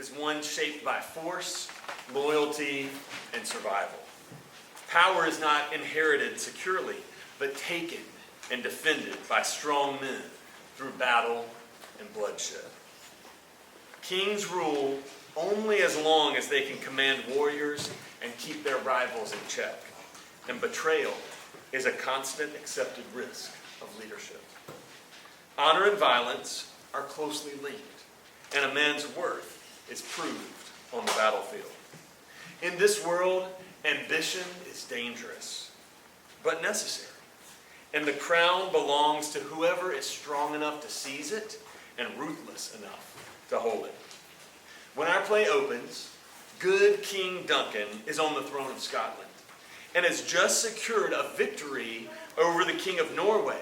is one shaped by force, loyalty, and survival. Power is not inherited securely, but taken and defended by strong men through battle and bloodshed. Kings rule only as long as they can command warriors and keep their rivals in check. And betrayal is a constant accepted risk of leadership. Honor and violence are closely linked, and a man's worth is proved on the battlefield. In this world, ambition is dangerous, but necessary. And the crown belongs to whoever is strong enough to seize it and ruthless enough to hold it. When our play opens, good King Duncan is on the throne of Scotland and has just secured a victory over the King of Norway,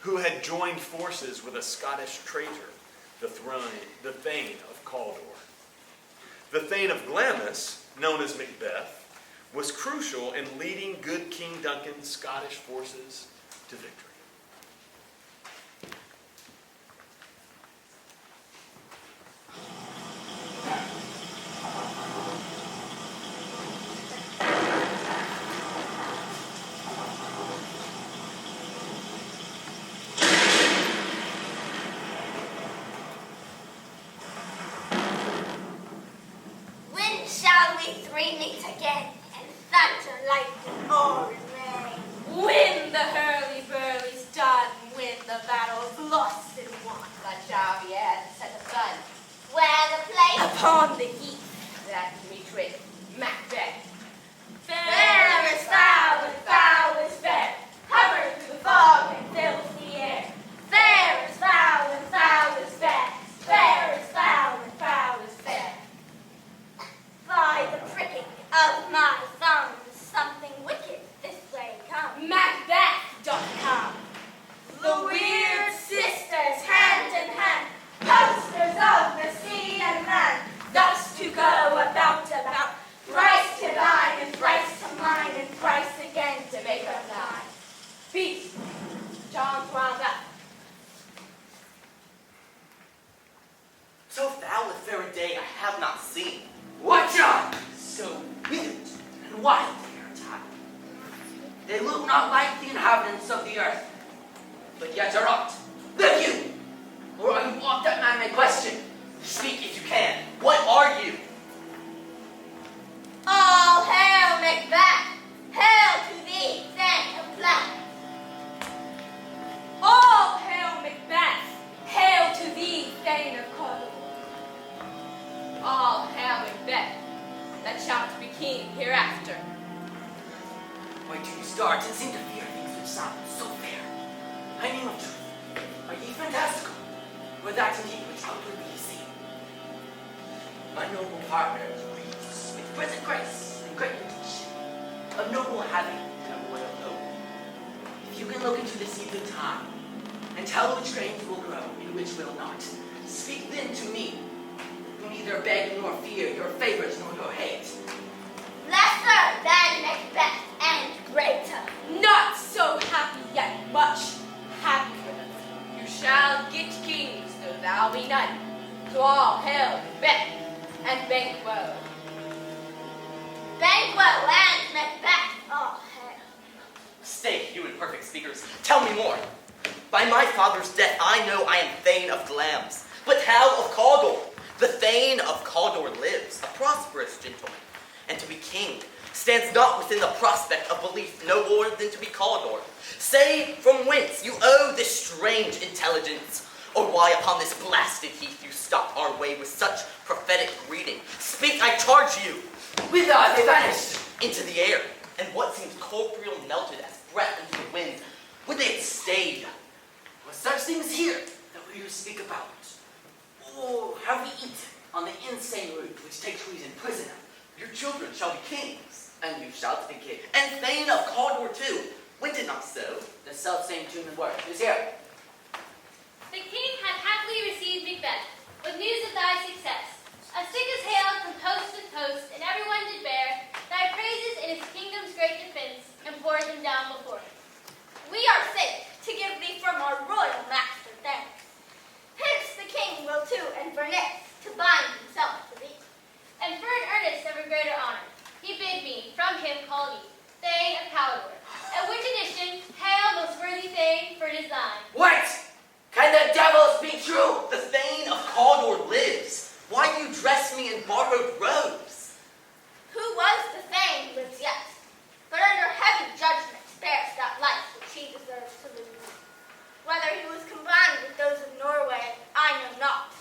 who had joined forces with a Scottish traitor, the Thane of Cawdor. The Thane of Glamis, known as Macbeth, was crucial in leading good King Duncan's Scottish forces to victory. When shall we three meet again, and thunder, lightning, or rain? When the hurly-burly's done, when the battle's lost and won, That shall be at the set of sun. Where the place upon the heath, That meet with Macbeth. fair is foul and foul is fair, hovers through the fog and fills the air. Fair is foul and foul is fair, fair is foul and foul is fair. by the pricking of my thumbs, something wicked this way comes. Macbeth doth come. The weird sisters, hand in hand, posters of the sea and land, thus to go about, thrice to thine and thrice to mine, and thrice again to make us thine. Beat, John's wound up. So foul a fair day I have not seen. What, John? So withered and wild they are tied. They look not like the inhabitants of the earth, but yet are aught. Live you! Or are you aught that man may question? Speak if you can. What are you? All hail Macbeth! Hail to thee, Thane of Black! All hail Macbeth! Hail to thee, Thane of Cawdor! All hail Macbeth, that shalt be king hereafter. Why do you start and seem to fear things which sound so fair? I name of truth. Are ye fantastical? Or that indeed which outwardly ye seem? My noble partner breathes with present grace and great reach, of noble having and of royal hope. If you can look into the seeds of time, and tell which grains will grow and which will not, speak then to me, who neither beg nor fear your favors nor your hate. Lesser than Macbeth and greater. Not so happy yet, much happier. You shall get kings, though thou be none. So all hail Macbeth and Banquo. Banquo and Macbeth, all hail. Stay, you imperfect speakers. Tell me more. By my father's death, I know I am Thane of Glamis. But how of Cawdor? The Thane of Cawdor lives, a prosperous gentleman, and to be king stands not within the prospect of belief no more than to be Cawdor. Say from whence you owe this strange intelligence, or why upon this blasted heath you stopped our way with such prophetic greeting. Speak, I charge you. Whither are they vanished? Into the air, and what seems corporeal melted as breath into the wind. Would they have stayed? Were such things here that we speak about? Or have we eaten on the insane root which takes reason prisoner? Your children shall be kings, and you shall be king. And Thane of Cawdor too. Went it not so? The self-same tune and word is here. The king had happily received Macbeth, with news of thy success. As thick as hail from coast to coast, and everyone did bear thy praises in his kingdom's great defense, and poured them down before him. We are safe to give thee from our royal master thanks. Hence the king will to Inverness to bind himself to thee. from him call ye, Thane of Cawdor. At which edition, hail most worthy Thane, for it is thine. What? Can the devils be true? The Thane of Cawdor lives. Why do you dress me in borrowed robes? Who was the Thane lives yet, but under heavy judgment bears that life which he deserves to lose. Whether he was combined with those of Norway, I know not,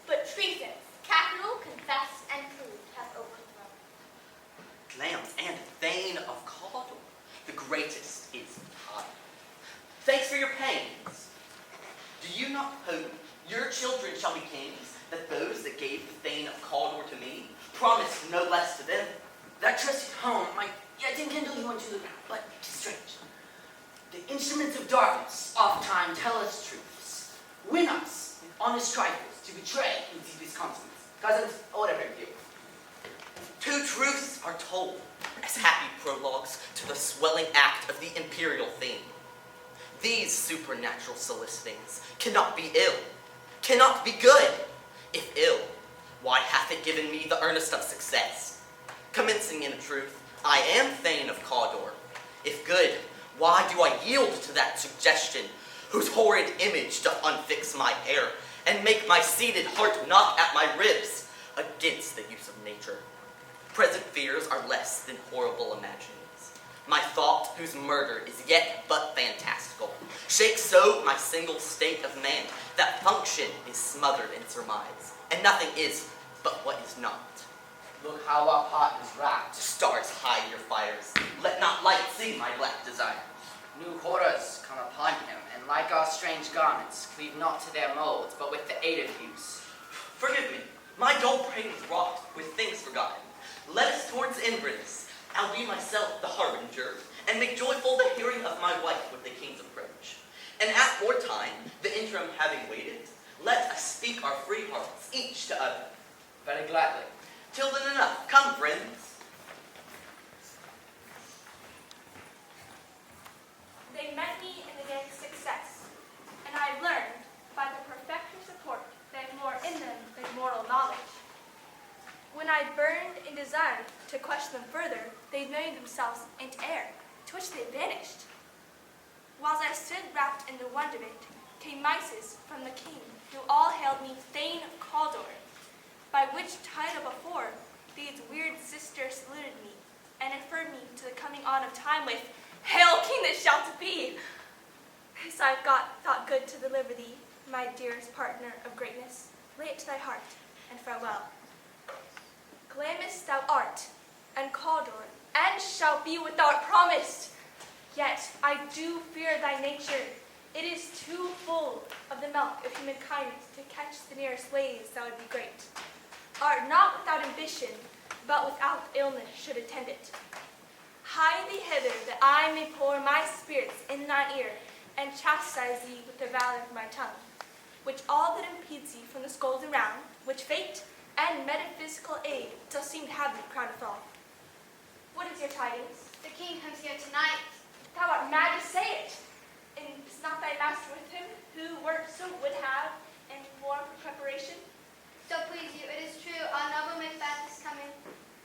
but treasons, capital, confessed, and proved, have overthrown. Lambs and Thane of Cawdor, the greatest is time. Thanks for your pains. Do you not hope your children shall be kings, that those that gave the Thane of Cawdor to me promised no less to them? That trusted home might yet enkindle you unto the but 'tis strange. The instruments of darkness oft-time tell us truths, win us with honest trifles to betray in deepest consonance. Cousins, or whatever you do. Two truths are told as happy prologues to the swelling act of the imperial theme. These supernatural solicitings cannot be ill, cannot be good. If ill, why hath it given me the earnest of success? Commencing in truth, I am Thane of Cawdor. If good, why do I yield to that suggestion, whose horrid image doth unfix my hair, and make my seated heart knock at my ribs against the use of nature? Present fears are less than horrible imaginings. My thought, whose murder is yet but fantastical, shakes so my single state of man, that function is smothered in surmise, and nothing is but what is not. Look how our pot is wrapped. Stars hide your fires, let not light see my black desire. New horrors come upon him, and like our strange garments, cleave not to their molds, but with the aid of use. Forgive me, my dull brain was wrought with things forgotten. Let us towards inwards. I'll be myself the harbinger, and make joyful the hearing of my wife with the king's approach. And at wartime, the interim having waited, let us speak our free hearts, each to other. Very gladly. Till then enough, come friends. They met me in the day's success, and I have learned by the perfecter support that more in them than mortal knowledge. When I burned in design to question them further, they made themselves into air, to which they vanished. Whilst I stood wrapped in the wonderment, came mices from the king, who all hailed me Thane of Cawdor, by which title before these weird sisters saluted me, and referred me to the coming on of time with, Hail, king that shalt be! This I've thought good to deliver thee, my dearest partner of greatness. Lay it to thy heart, and farewell. Glamis thou art, and Cawdor, and shalt be what thou art promised. Yet I do fear thy nature. It is too full of the milk of human kindness to catch the nearest waves that would be great. Art not without ambition, but without illness should attend it. Hie thee hither, that I may pour my spirits in thine ear, and chastise thee with the valor of my tongue, which all that impedes thee from the scolding round, which fate and metaphysical aid shall seem to have thee crowned withal. What is your tidings? The king comes here tonight. Thou art mad to say it. And is not thy master with him, who work so would have, and form for preparation? So please you, it is true, our noble Macbeth is coming.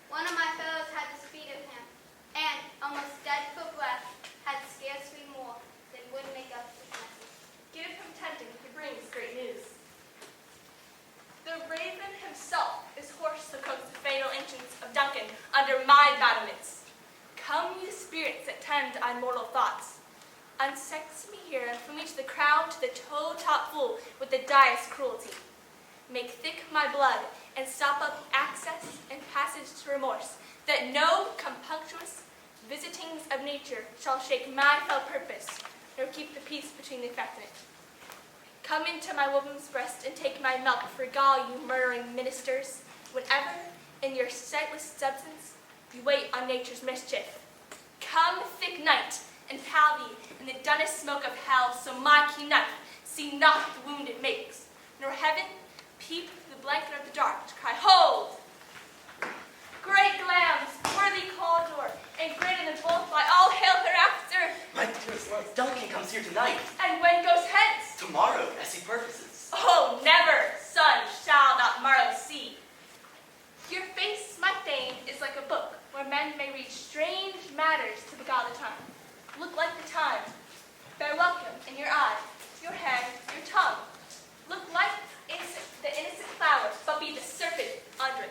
One of my fellows had the speed of him, and, almost dead for breath, had scarcely more than would make up his message. Give him tending, he brings great news. The raven himself is hoarse to coax the fatal entrance of Duncan under my battlements. Come, you spirits that tend on mortal thoughts. Unsex me here, from each the crown to the toe-top full with the diest cruelty. Make thick my blood, and stop up access and passage to remorse, that no compunctuous visitings of nature shall shake my fell purpose, nor keep the peace between the affectionate. Come into my woman's breast and take my milk, for gall, you murdering ministers, whenever, in your sightless substance, you wait on nature's mischief. Come, thick night, and pal thee in the dunnest smoke of hell, so my keen knife see not the wound it makes, nor heaven peep through the blanket of the dark to cry, Hold! Great Glams, worthy Cawdor, and greater than both, by all hail hereafter! My dearest lord, Duncan comes here tonight. And when goes hence? Tomorrow, as he purposes. Oh, never, sun shall not morrow see. Your face, my Thane, is like a book where men may may read strange matters to beguile the time. Look like the time. Bear welcome in your eye, your hand, your tongue. Look like the innocent flower, but be the serpent under it.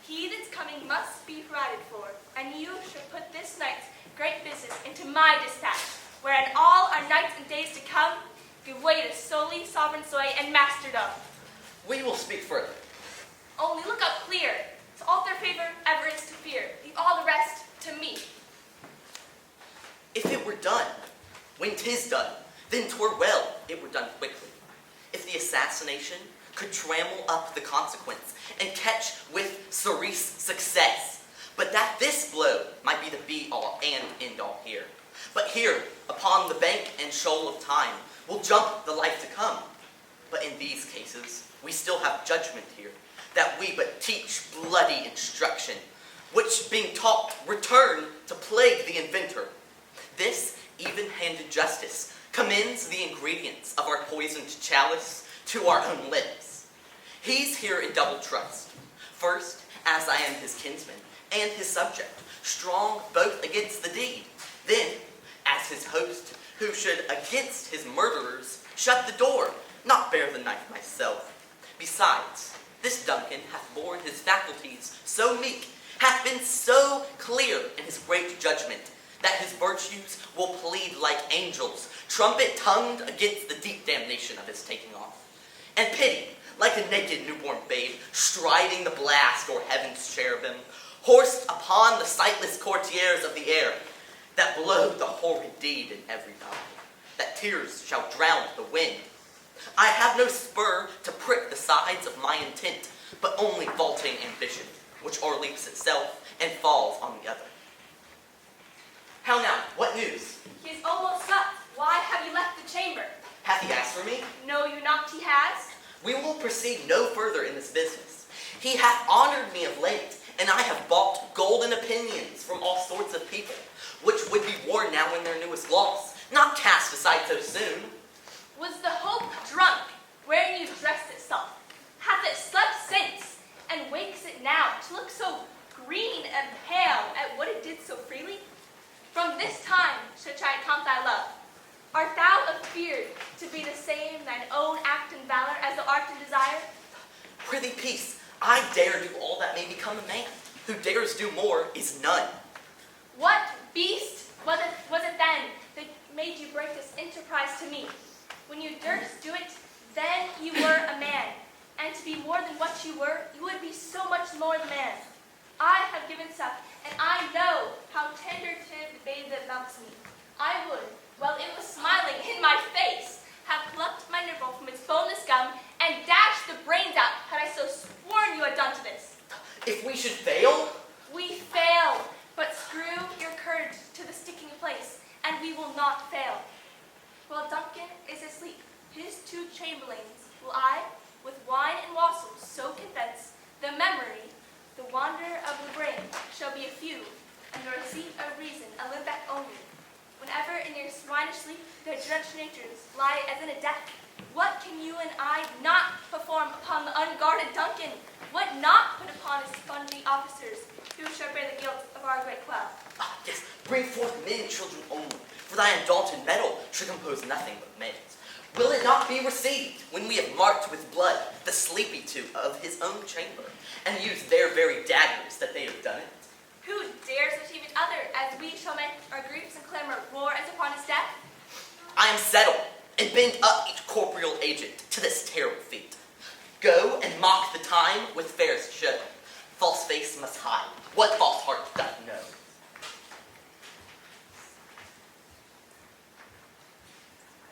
He that's coming must be provided for, and you shall put this night's great business into my dispatch, wherein all our nights and days to come give way to solely sovereign sway and masterdom. We will speak further. Only look up clear. To alter favor ever is to fear. Leave all the rest to me. If it were done, when 'tis done, then 'twere well it were done quickly. If the assassination could trammel up the consequence and catch with cerise success, but that this blow might be the be-all and end-all here. But here, upon the bank and shoal of time, will jump the life to come. But in these cases, we still have judgment here, that we but teach bloody instruction, which being taught return to plague the inventor. This even-handed justice commends the ingredients of our poisoned chalice to our own lips. He's here in double trust. First, as I am his kinsman and his subject, strong both against the deed. Then, as his host, who should against his murderers shut the door, not bear the knife myself. Besides, this Duncan hath borne his faculties so meek, hath been so clear in his great judgment, that his virtues will plead like angels, trumpet-tongued against the deep damnation of his taking off. And pity, like a naked newborn babe, striding the blast o'er heaven's cherubim, horsed upon the sightless courtiers of the air, that blow the horrid deed in every eye, that tears shall drown the wind. I have no spur to prick the sides of my intent, but only vaulting ambition, which o'erleaps itself and falls on the other. How now? What news? He is almost up. Why have you left the chamber? Hath he asked for me? Know you not he has? We will proceed no further in this business. He hath honored me of late, and I have bought golden opinions from all sorts of people, which would be worn now in their newest gloss, not cast aside so soon. Was the hope drunk, wherein you dressed itself? Hath it slept since, and wakes it now to look so green and pale at what it did so freely? From this time shall I count thy love. Art thou afeared to be the same thine own act and valor as thou art in desire? Prithee, peace. I dare do all that may become a man. Who dares do more is none. What beast was it then that made you break this enterprise to me? When you durst do it, then you were a man. And to be more than what you were, you would be so much more the man. I have given suck, and I know how tender to the babe that loves me. I would, while it was smiling in my face, have plucked my nipple from its boneless gum and dashed the brains out had I so sworn you had done to this. If we should fail? We fail, but screw your courage to the sticking place, and we will not fail. While Duncan is asleep, his two chamberlains will I, with wine and wassels, so convince the memory, the wonder of the brain shall be a few, and the receipt of reason a limbeck only. Whenever in your swinish sleep their drenched natures lie as in a death, what can you and I not perform upon the unguarded Duncan? What not put upon his spongy officers, who shall bear the guilt of our great quell? Ah, yes, bring forth men and children only, for thy undaunted metal should compose nothing but males. Will it not be received when we have marked with blood the sleepy two of his own chamber, and used their very daggers that they have done it? Who dares achieve each other, as we shall make our griefs and clamor roar as upon his death? I am settled, and bend up each corporeal agent to this terrible feat. Go and mock the time with fairest show. False face must hide what false heart doth know.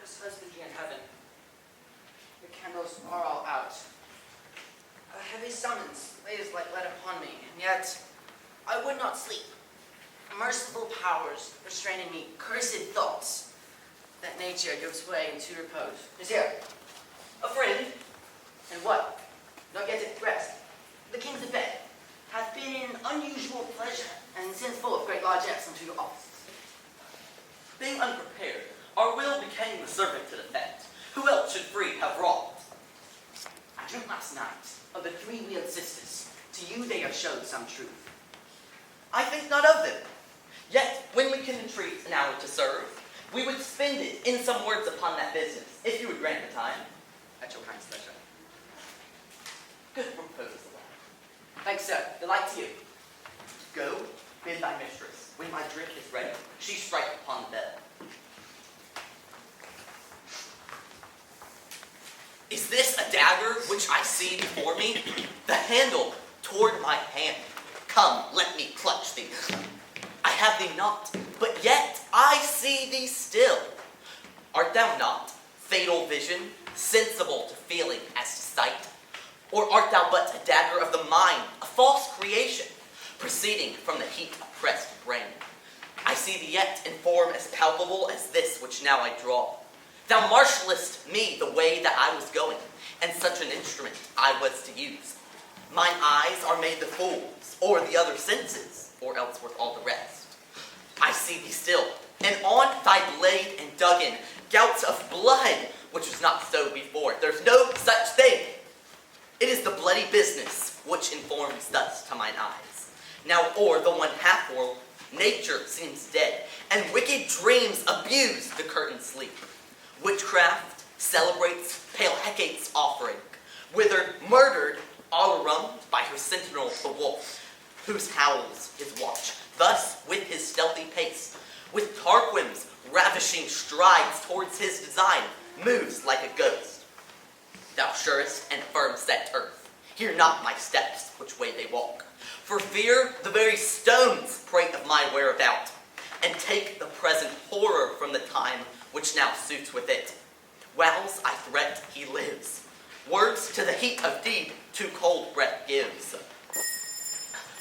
As husband in heaven, the candles are all out. A heavy summons lays like lead upon me, and yet I would not sleep. Merciful powers restraining me, cursed thoughts, that nature gives way into repose. Is here a friend, and what? Not yet at rest. The king's bed hath been in unusual pleasure, and since full of great largesse unto your office. Being unprepared, our will became the servant to the fact. Who else should free have wronged? I dreamt last night of the three-wheeled sisters. To you they have showed some truth. I think not of them. Yet, when we can entreat an hour to serve, we would spend it in some words upon that business, if you would grant the time. At your kind pleasure. Good proposal. Thanks, sir. Delight to you. Go, bid thy mistress. When my drink is ready, she strike upon the bell. Is this a dagger which I see before me? The handle toward my hand. Come, let me clutch thee. I have thee not, but yet I see thee still. Art thou not, fatal vision, sensible to feeling as to sight? Or art thou but a dagger of the mind, a false creation, proceeding from the heat-oppressed brain? I see thee yet in form as palpable as this which now I draw. Thou marshallest me the way that I was going, and such an instrument I was to use. Mine eyes are made the fools, or the other senses, or else worth all the rest. I see thee still, and on thy blade and dug in gouts of blood, which was not so before. There's no such thing. It is the bloody business which informs thus to mine eyes. Now o'er the one half-world, nature seems dead, and wicked dreams abuse the curtained sleep. Witchcraft celebrates pale Hecate's offering, whither murdered all by her sentinel the wolf, whose howls his watch. Thus, with his stealthy pace, with Tarquin's ravishing strides towards his design, moves like a ghost. Thou surest and firm set earth, hear not my steps which way they walk. For fear the very stones prate of my whereabout, and take the present horror from the time which now suits with it. Whiles I threat he lives. Words to the heat of deed too cold breath gives.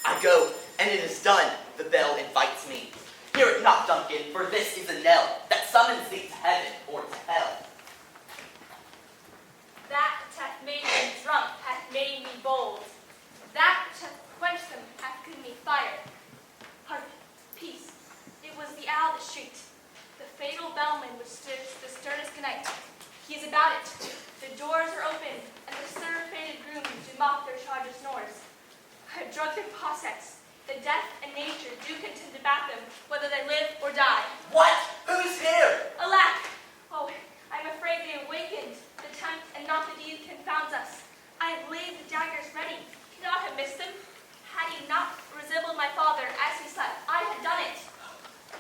I go, and it is done, the bell invites me. Hear it not, Duncan, for this is a knell that summons thee to heaven or to hell. That which hath made me drunk hath made me bold. That which hath quenched them hath given me fire. Hark, peace. It was the owl that shrieked, the fatal bellman which stirs the sternest night. He is about it. The doors are open, and the surfeited grooms do mock their charges' snores. I have drugged their possets. The death and nature do contend to bat them, whether they live or die. What? Who's here? Alack! Oh, I'm afraid they awakened. The tempt and not the deed confounds us. I have laid the daggers ready. Cannot have missed them. Had he not resembled my father as he slept, I had done it.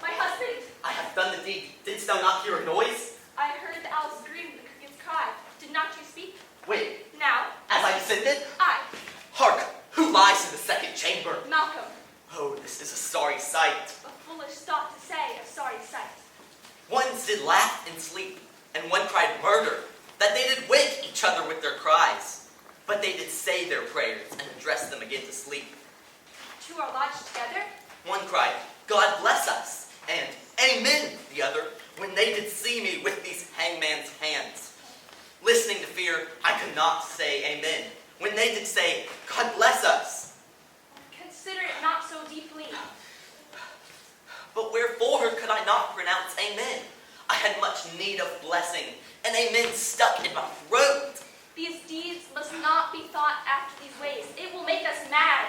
My husband! I have done the deed. Didst thou not hear a noise? I heard the owl's scream, the cricket's cry. Did not you speak? Wait, Now, as I descended? I, Hark! Who lies in the second chamber? Malcolm, Oh, this is a sorry sight. a foolish thought to say, a sorry sight. Ones did laugh in sleep, and one cried murder, that they did wake each other with their cries. But they did say their prayers, and address them again to sleep. Two are lodged together. One cried, God bless us, and Amen, the other, when they did see me with these hangman's hands. Listening to fear, I could not say Amen, when they did say, God bless us. Consider it not so deeply. But wherefore could I not pronounce Amen? I had much need of blessing, and Amen stuck in my throat. These deeds must not be thought after these ways. It will make us mad.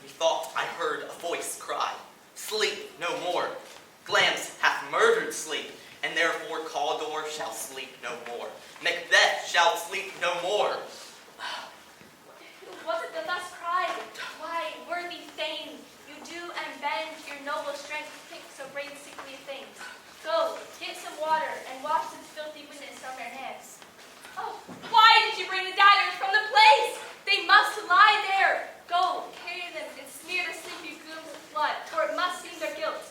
Methought I heard a voice cry, sleep no more. Glamis hath murdered sleep, and therefore Cawdor shall sleep no more. Macbeth shall sleep no more. Was it that thus cried? Why, worthy Thane, you do and bend your noble strength to think so great and sickly things. Go, get some water, and wash this filthy witness from your hands. Oh, why did you bring the daggers from the place? They must lie there. Go, carry them, and smear the sleepy grooms with blood, for it must seem their guilt.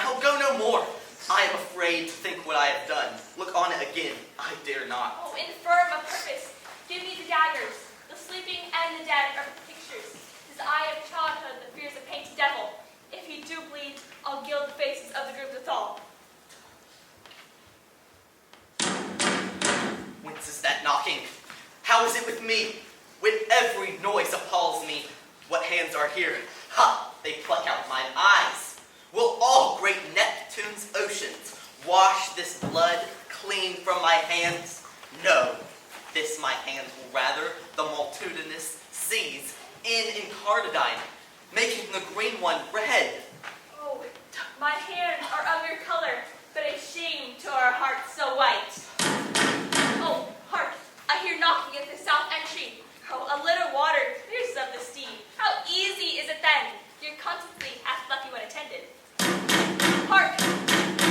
I'll go no more. I am afraid to think what I have done. Look on it again. I dare not. Oh, infirm of purpose, give me the daggers. The sleeping and the dead are pictures. 'Tis eye of childhood that fears a painted devil. If you do bleed, I'll gild the faces of the group withal. Whence is that knocking? How is it with me? When every noise appalls me, what hands are here? Ha! They pluck out mine eyes. Will all great Neptune's oceans wash this blood clean from my hands? No, this my hands will rather the multitudinous seas in Encartadine. making the green one red. Oh, my hands are of your color, but a shame to our hearts so white. Oh, hark, I hear knocking at the south entry. Oh, a little water clears of the steam. How easy is it then? Your constancy hath left you unattended. Hark,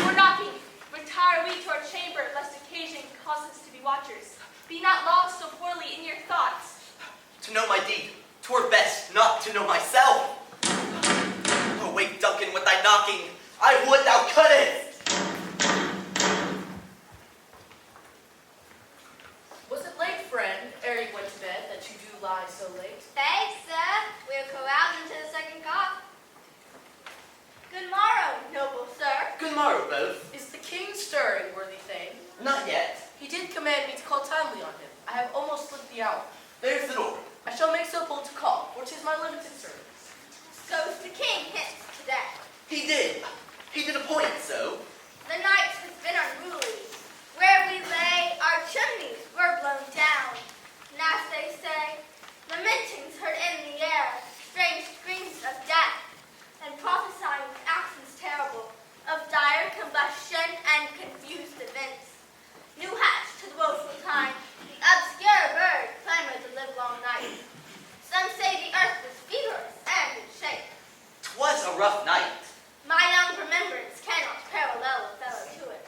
we're knocking. Retire we to our chamber, lest occasion cause us to be watchers. Be not lost so poorly in your thoughts. To know my deed, 'twere best not to know myself. Awake, Duncan, with thy knocking. I would thou couldest. Was it late, friend, ere you went to bed, that you do lie so late? Thanks, sir. We'll go out into the second cock. Good morrow, noble sir. Good morrow, both. Is the king stirring, worthy thane? Not yet. He did command me to call timely on him. I have almost slipped the hour. There's the door. I shall make so bold to call, for 'tis my limited service. So's the king hints today. He did. He did appoint so. The night has been unruly. Where we lay, our chimneys were blown down. And as they say, lamentings heard in the air, strange screams of death, and prophesying accents terrible, of dire combustion and confused events. New hatch to the woeful time, the obscure bird clamored the livelong night. Some say the earth was feverish and in shape. 'Twas a rough night. My young remembrance cannot parallel a fellow to it.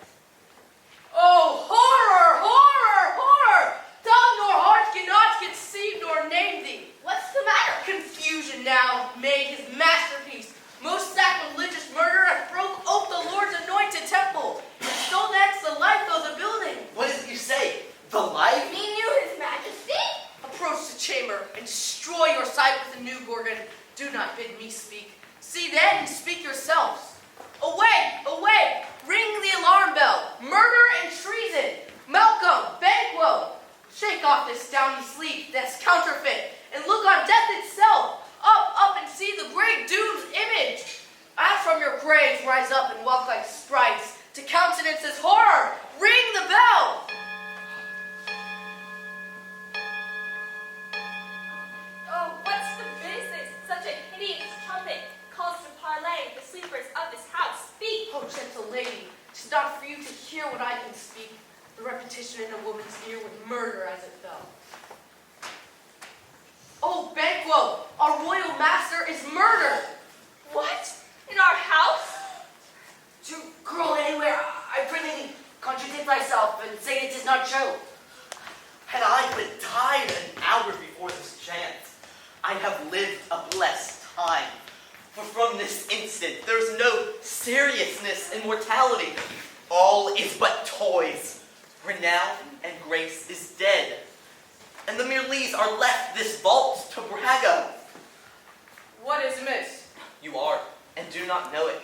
Oh, horror, horror, horror! Tongue nor heart cannot conceive nor name thee. What's the matter? Confusion now made his masterpiece. Most sacrilegious murder and broke ope the Lord's anointed temple, and stole thence the life of the building. What is it you say? The life? Me knew his majesty? Approach the chamber and destroy your sight with the new Gorgon. Do not bid me speak. See then and speak yourselves. Awake, awake! Ring the alarm bell. Murder and treason. Malcolm, Banquo. Shake off this downy sleep that's counterfeit and look on death itself. Up and see the great doom's image. As from your graves rise up and walk like sprites to countenance this horror. Ring the bell. Oh, what's the business? Such a hideous trumpet calls to parley the sleepers of this house. Speak! Oh, gentle lady, 'tis not for you to hear what I can speak. The repetition in a woman's ear would murder as it fell. Oh, Banquo, our royal master is murdered. What? In our house? To crawl anywhere, I pray thee, contradict thyself and say it is not so. Had I but died an hour before this chance, I'd have lived a blessed time. For from this instant, there's no seriousness in mortality. All is but toys. Renown and grace is dead. And the mere lees are left this vault to brag of. What is amiss? You are, and do not know it.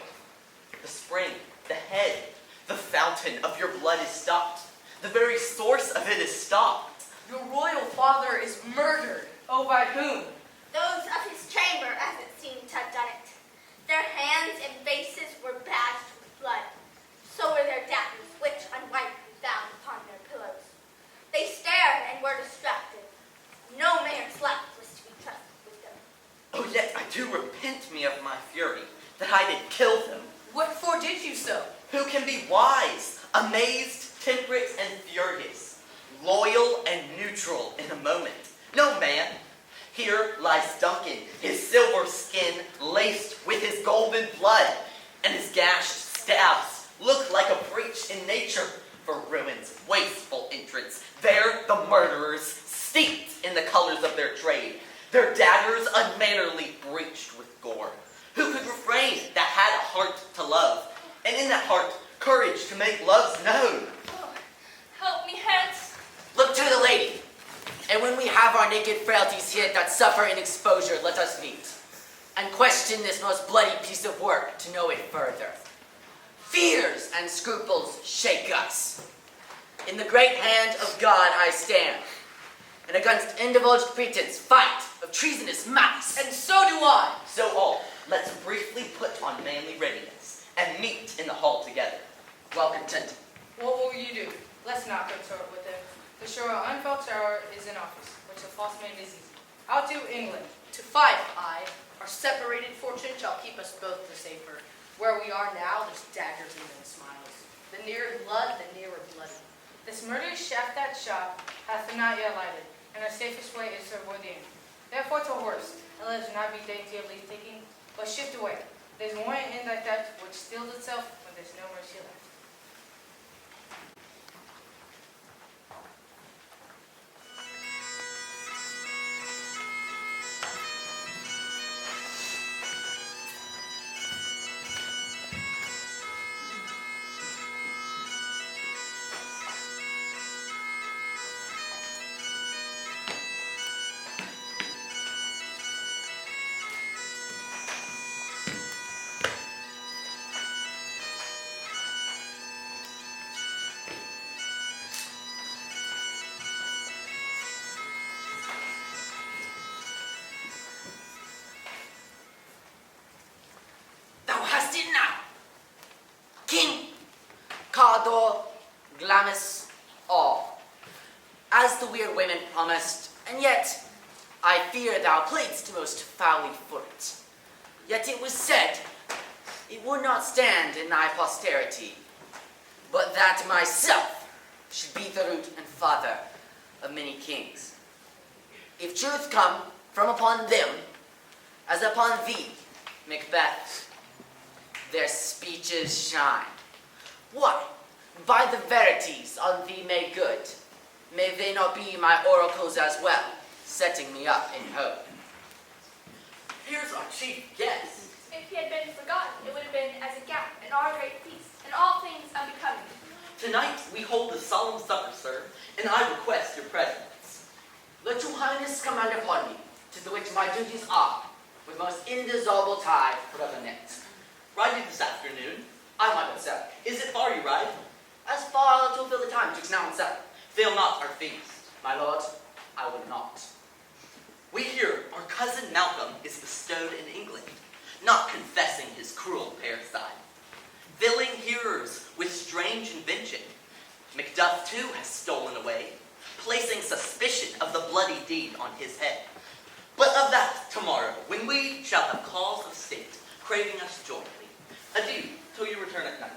The spring, the head, the fountain of your blood is stopped. The very source of it is stopped. Your royal father is murdered. Oh, by whom? Those of his chamber, as it seemed, had done it. Their hands and faces were badged with blood. So were their daggers, which unwiped and found upon their pillows. They stared and were distracted. No man's life was to be trusted with them. Oh, yet I do repent me of my fury, that I did kill them. What for did you so? Who can be wise, amazed, temperate, and furious, loyal and neutral in a moment? No man. Here lies Duncan, his silver skin laced with his golden blood, and his gashed stabs look like a breach in nature. For ruins, wasteful entrance, there the murderers, steeped in the colors of their trade, their daggers unmannerly breached with gore. Who could refrain that had a heart to love, and in that heart courage to make love's known? Oh, help me hence. Look to the lady. And when we have our naked frailties hid that suffer in exposure, let us meet, and question this most bloody piece of work to know it further. Fears and scruples shake us. In the great hand of God I stand, and against indivulged pretense fight of treasonous malice. And so do I. So all, let's briefly put on manly readiness, and meet in the hall together. Well content. What will you do? Let's not consort with him. The sure unfelt terror is in office, which a false man is easy. Out to England. To fight, I, our Separated fortune shall keep us both the safer. Where we are now, there's daggers and men's smiles. The nearer blood, the nearer bloody. This murderous shaft that shot hath not yet lighted, and our safest way is to avoid the aim. Therefore to horse, and let us not be dainty of leave taking, but shift away. There's more in thy depth which steals itself when there's no mercy left. Thou hast it now. King, Cawdor, Glamis, all. As the weird women promised, and yet I fear thou playedst most foully for it. Yet it was said it would not stand in thy posterity, but that myself should be the root and father of many kings. If truth come from upon them, as upon thee, Macbeth, their speeches shine. Why, by the verities on thee made good, may they not be my oracles as well, setting me up in hope? Here's our chief guest. If he had been forgotten, it would have been as a gap in our great feast, and all things unbecoming. Tonight we hold a solemn supper, sir, and I request your presence. Let your highness command upon me, to the which my duties are, with most indissoluble tie forever knit. Riding this afternoon. I, my good sir, Is it far you ride? as far as will fill the time twixt now and seven. Fail not our feast. My lord, I would not. We hear our cousin Malcolm is bestowed in England, not confessing his cruel parricide. Filling hearers with strange invention, Macduff too has stolen away, placing suspicion of the bloody deed on his head. But of that tomorrow, when we shall have cause of state, craving us jointly. Adieu, till you return at night.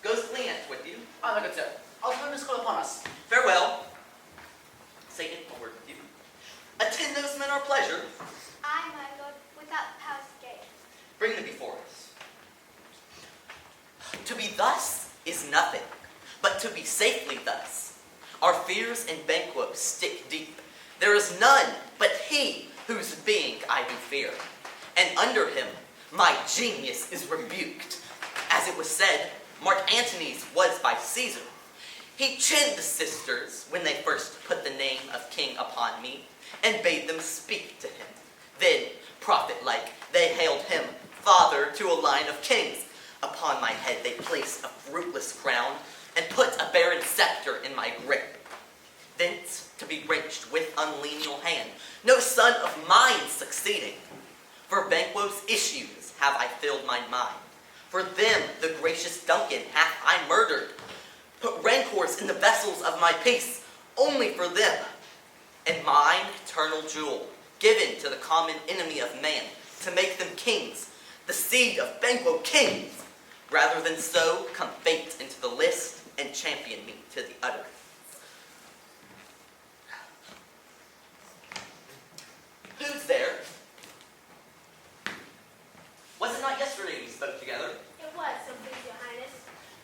Goes Leant with you. Ah, my good sir, I'll turn this call upon us. Farewell. Satan, a word with you. Attend those men our pleasure. I, my lord, without the palace gate. Bring them before us. To be thus is nothing, but to be safely thus. Our fears and banquos stick deep. There is none but he whose being I do fear. And under him my genius is rebuked. As it was said, Mark Antony's was by Caesar. He chid the sisters when they first put the name of king upon me, and bade them speak to him. Then, prophet-like, they hailed him father to a line of kings. Upon my head they placed a fruitless crown, and put a barren scepter in my grip. Thence, to be wrenched with unlineal hand, no son of mine succeeding. For Banquo's issues have I filled my mind. For them the gracious Duncan hath I murdered. Put rancors in the vessels of my peace, only for them. And mine eternal jewel, given to the common enemy of man, to make them kings, the seed of Banquo kings. Rather than so, come fate into the list, and champion me to the utter. Who's there? Was it not yesterday we spoke together? It was, so please your highness.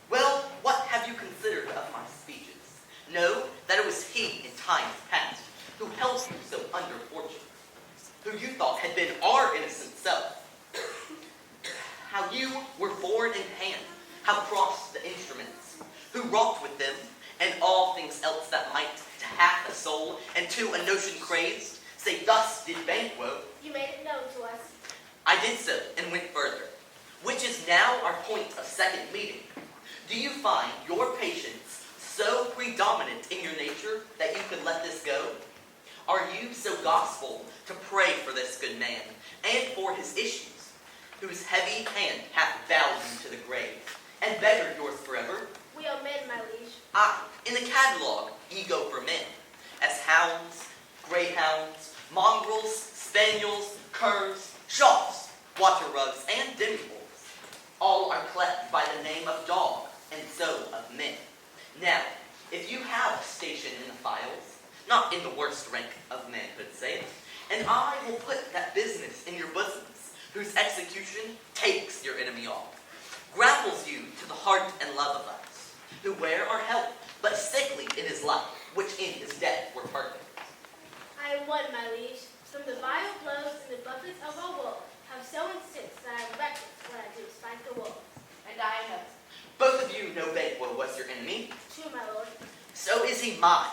Well, what have you considered of my speeches? Know that it was he in times past who held you so under fortune, who you thought had been our innocent self. How you were born in hand, how crossed the instruments, who wrought with them, and all things else that might to hath a soul and to a notion crazed, say thus did Banquo. You made it known to us. I did so, and went further, which is now our point of second meeting. Do you find your patience so predominant in your nature that you could let this go? Are you so gospel to pray for this good man, and for his issues, whose heavy hand hath bowed you to the grave, and beggared yours forever? We are men, my liege. Aye, in the catalogue, ye go for men, as hounds, greyhounds, mongrels, spaniels, curs, shawls. water rugs, and demi bowls. All are cleft by the name of dog, and so of men. Now, if you have a station in the files, not in the worst rank of manhood, say, and I will put that business in your bosoms, whose execution takes your enemy off, grapples you to the heart and love of us, who wear our help, but sickly in his life, which in his death were perfect. I am one, my liege. Some of the vile blows and the buffets of a wolf have so incensed that I am reckless when I do spite the wolves. And I know. Both of you know Banquo was your enemy. True, my lord. So is he mine.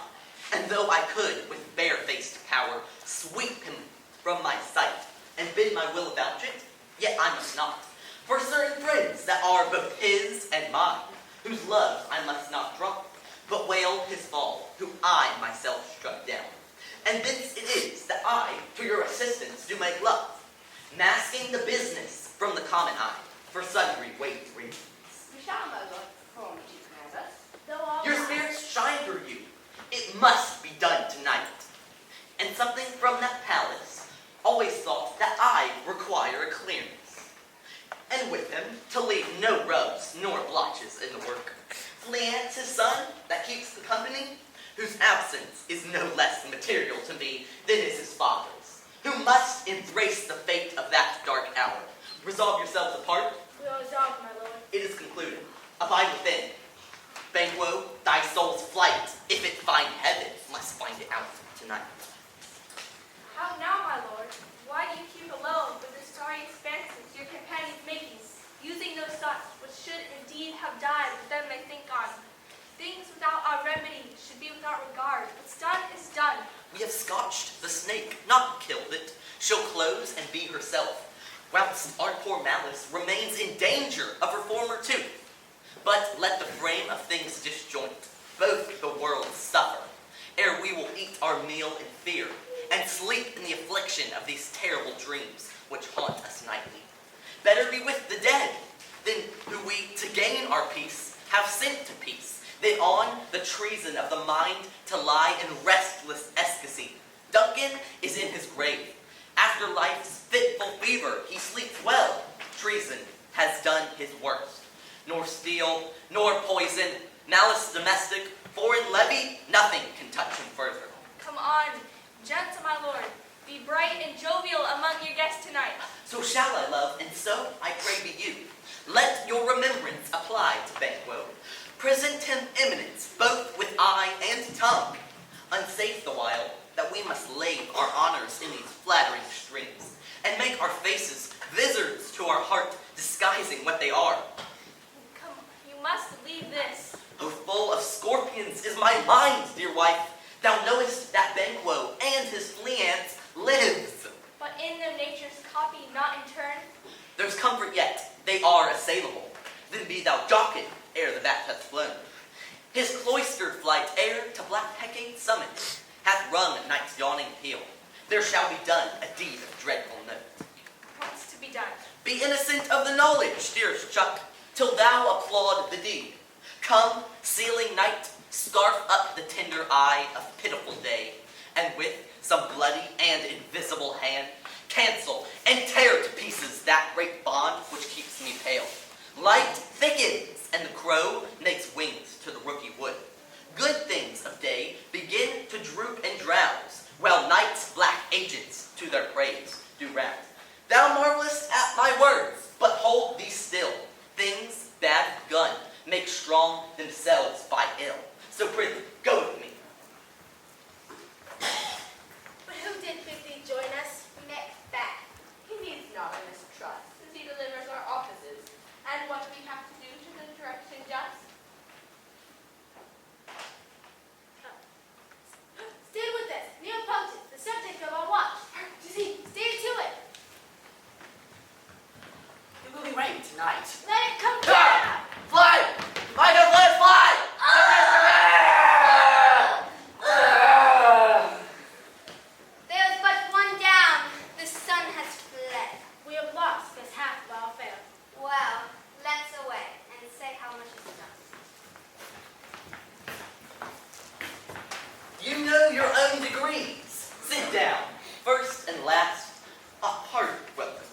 And though I could, with bare-faced power, sweep him from my sight and bid my will avouch it, yet I must not. For certain friends that are both his and mine, whose love I must not drop, but wail his fall, whom I myself struck down. And thence it is that I, to your assistance, do make love, masking the business from the common eye, for sundry weight reasons. We shall, my lord, perform what you command us. Though all Your spirits shine through you. It must be done tonight. And something from that palace always thought that I require a clearance. And with him, to leave no rubs nor blotches in the work. Fleance, his son, that keeps the company, whose absence is no less material to me than is his father's, who must embrace the fate of that dark hour. Resolve yourselves apart. we are resolved, my lord. It is concluded. Abide within. Banquo, thy soul's flight, if it find heaven, must find it out tonight. How now, my lord? Why do you keep alone with the starry expanses your companions making, using those thoughts which should indeed have died that them may think on? Things without our remedy should be without regard. What's done is done. We have scotched the snake, not killed it. She'll close and be herself, whilst our poor Malice remains in danger of her former tooth. But let the frame of things disjoint, both the worlds suffer, ere we will eat our meal in fear, and sleep in the affliction of these terrible dreams which haunt us nightly. Better be with the dead, than who we, to gain our peace, have sent to peace, than on the treason of the mind to lie in restless ecstasy. Duncan is in his grave. After life's fitful fever, he sleeps well. Treason has done his worst. Nor steel, nor poison, malice domestic, foreign levy, nothing can touch him further. Come on, gentle, my lord. Be bright and jovial among your guests tonight. So shall I, love, and so I pray be you. Let your remembrance apply to Banquo. Present him eminence, both with eye and tongue. Unsafe the while, that we must lave our honors in these flattering strings, and make our faces vizards to our heart, disguising what they are. Come, you must leave this. Oh, full of scorpions is my mind, dear wife. Thou knowest that Banquo and his Fleance lives. But in their nature's copy, not in turn. There's comfort yet, they are assailable. Then be thou jocketed, ere the bat hath flown. His cloistered flight, ere to black Hecate's summit, hath rung night's yawning peal. There shall be done a deed of dreadful note. What's to be done? Be innocent of the knowledge, dearest Chuck, till thou applaud the deed. Come, sealing night, scarf up the tender eye of pitiful day, and with some bloody and invisible hand, cancel and tear to pieces that great bond which keeps me pale. Light thickens, and the crow makes wings to the rooky wood. Good things of day begin to droop and drowse, while night's black agents to their praise do rouse. Thou marvelest at my words, but hold thee still. Things bad begun make strong themselves by ill. So prithee, go with me. But who did bid thee join us? Macbeth. He needs not our mistrust, since he delivers our offices. And what we have to do to the direction just. Stay with us. Near approaches, the subject of our watch. Stay to it. It will be raining tonight. Let it come Ah! down. Fly! My God, let it fly! There is but one down. The sun has fled. We have lost this half of our fare. Well, let's away and say how much is done. You know your own degrees. Sit down. First and last, a hearty welcome.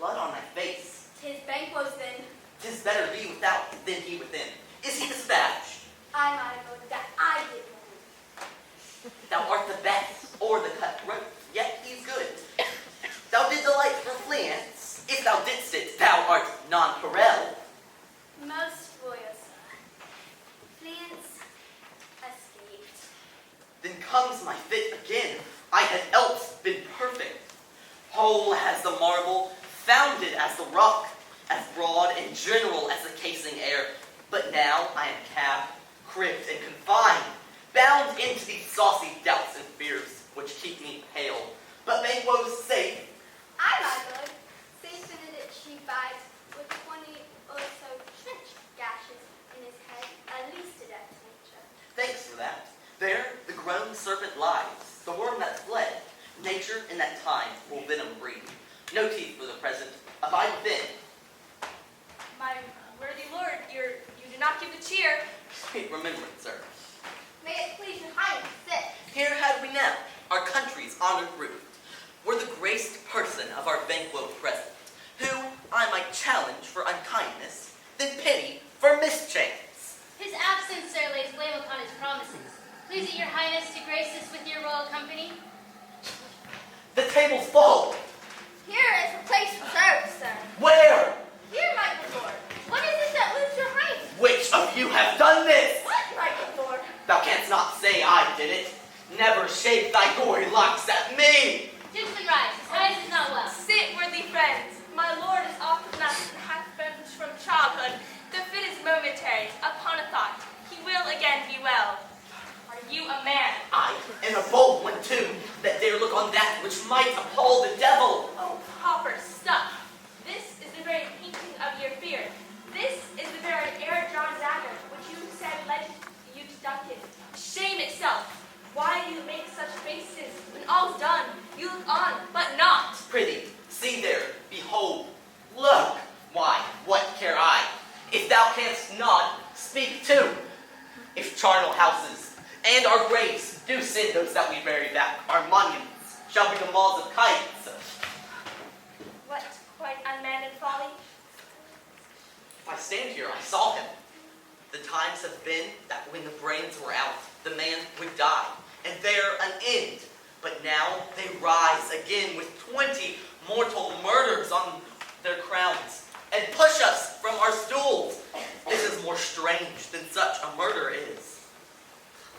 blood on my face. 'Tis Banquo's then. 'Tis better be without than he within. Is he dispatched? I might have known that I did know. Thou art the best, or the cutthroat, yet he's good. Thou did delight for fleance, if thou didst it, thou art nonpareil. Most royal, sir. Fleance escaped. Then comes my fit again. I had else been perfect. Whole as the marble, founded as the rock, as broad and general as the casing air. But now I am capped, cribbed, and confined, bound into these saucy doubts and fears, which keep me pale. But Banquo's safe. Aye, my lord. Safe in it she bides, with 20 or so trench gashes in his head, at least to death's nature. Thanks for that. There the grown serpent lies, the worm that fled. Nature in that time will venom breed. No teeth for the present, abide within. My worthy lord, you do not give the cheer. Sweet remembrance, sir. May it please your highness, sit. Here had we now our country's honored root, were the graced person of our Banquo present, who I might challenge for unkindness, then pity for mischance. His absence, sir, lays blame upon his promises. Please it your highness to grace us with your royal company. The table's full. Here is a place reserved, sir. Where? Here, my good lord. What is it that moves your highness? Which of you have done this? What, my good lord? Thou canst not say I did it. Never shake thy gory locks at me. Gentlemen, rise. His highness is not well. Sit, worthy friends. My lord is often left and hath been from childhood. The fit is momentary. Upon a thought, he will again be well. Are you a man? I am a bold one too, that dare look on that which might appall the devil. Oh, pauper stuff. This is the very painting of your fear. This is the very air-drawn dagger which you said led you to Duncan. Shame itself. Why do you make such faces? When all's done, you look on, but not. Prithee, see there, behold, look. Why, what care I? If thou canst not, speak too. If charnel houses and our graves do send those that we bury back, our monuments shall be the maws of kites. What, quite unmanned and folly? If I stand here, I saw him. The times have been that when the brains were out, the man would die, and there an end. But now they rise again with 20 mortal murders on their crowns, and push us from our stools. This is more strange than such a murder is.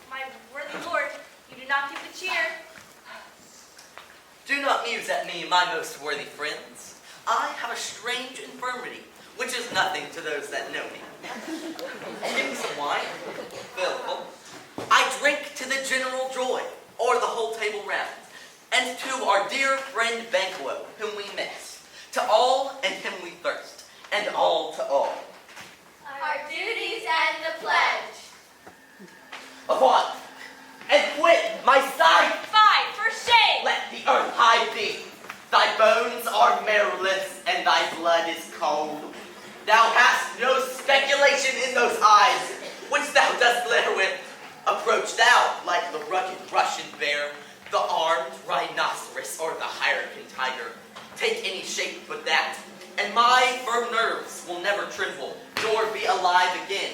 My worthy lord, you do not give the cheer. Do not muse at me, my most worthy friends. I have a strange infirmity, which is nothing to those that know me. Give me some wine. Fill. I drink to the general joy, or the whole table round, and to our dear friend Banquo, whom we miss, to all and him we thirst, and all to all. Our duties and the pledge. Avaunt, and quit my sight! Fie, for shame! Let the earth hide thee. Thy bones are marrowless, and thy blood is cold. Thou hast no speculation in those eyes, which thou dost glare with. Approach thou, like the rugged Russian bear, the armed rhinoceros, or the Hyrcan tiger. Take any shape but that, and my firm nerves will never tremble, nor be alive again.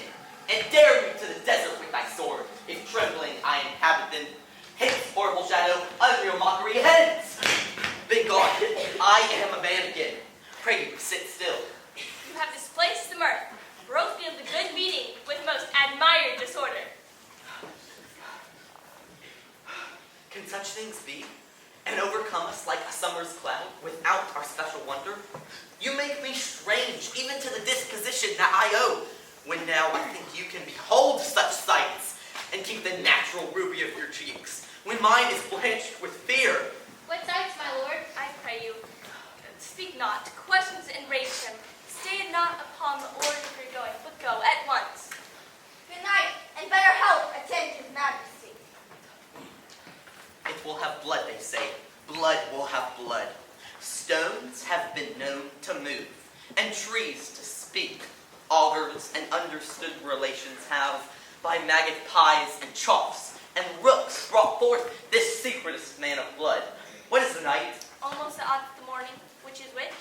And dare me to the desert with thy sword, if trembling I inhabit them. Hence, horrible shadow, unreal mockery, hence! Be gone, I am a man again. Pray you, sit still. You have displaced the mirth, broke me of the good meeting with most admired disorder. Can such things be, and overcome us like a summer's cloud, without our special wonder? You make me strange, even to the disposition that I owe, when now I think you can behold such sights, and keep the natural ruby of your cheeks, when mine is blanched with fear. What sights, my lord? I pray you, speak not. Questions enrage him. Stay not upon the order of your going, but go at once. Good night, and better health attend his majesty. It will have blood, they say. Blood will have blood. Stones have been known to move, and trees to speak. Augurs and understood relations have, by maggot pies and chops, and rooks brought forth this secretest man of blood. What is the night? Almost at the morning, which is which?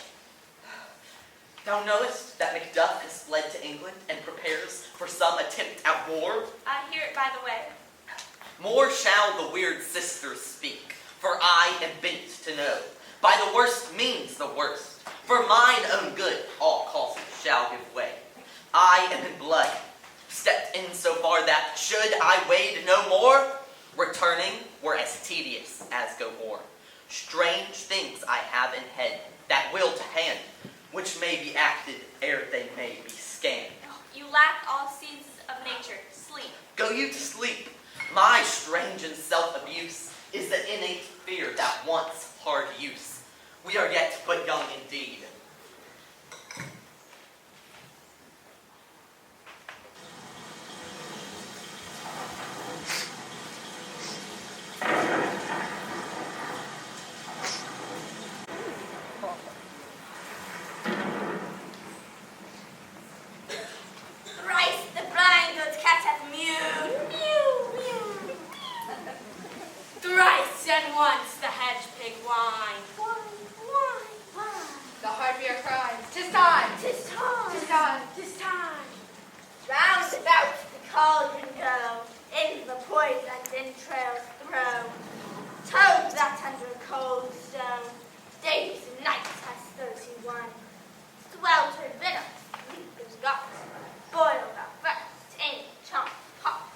now the weird sisters speak, for I am bent to know, by the worst means the worst, for mine own good all causes shall give way. I am in blood, stepped in so far that, should I wade no more, returning were as tedious as go o'er. Strange things I have in head, that will to hand, which may be acted ere they may be scanned. You lack all seeds of nature. Sleep. Go you to sleep. My strange and self-abuse is the innate fear that wants hard use. We are yet but young indeed. Thrice the blind old cat hath mewed. Mew, mew. Thrice and once the hedge pig whined. Why? The harpier cries, "'Tis time! 'Tis time. 'Tis time!" 'Tis time. Round about the cauldron go, in the poisoned entrails throw. Toads that under cold stone, days and nights has 31. Sweltered venoms, leapers got, boiled up first in chomp pot.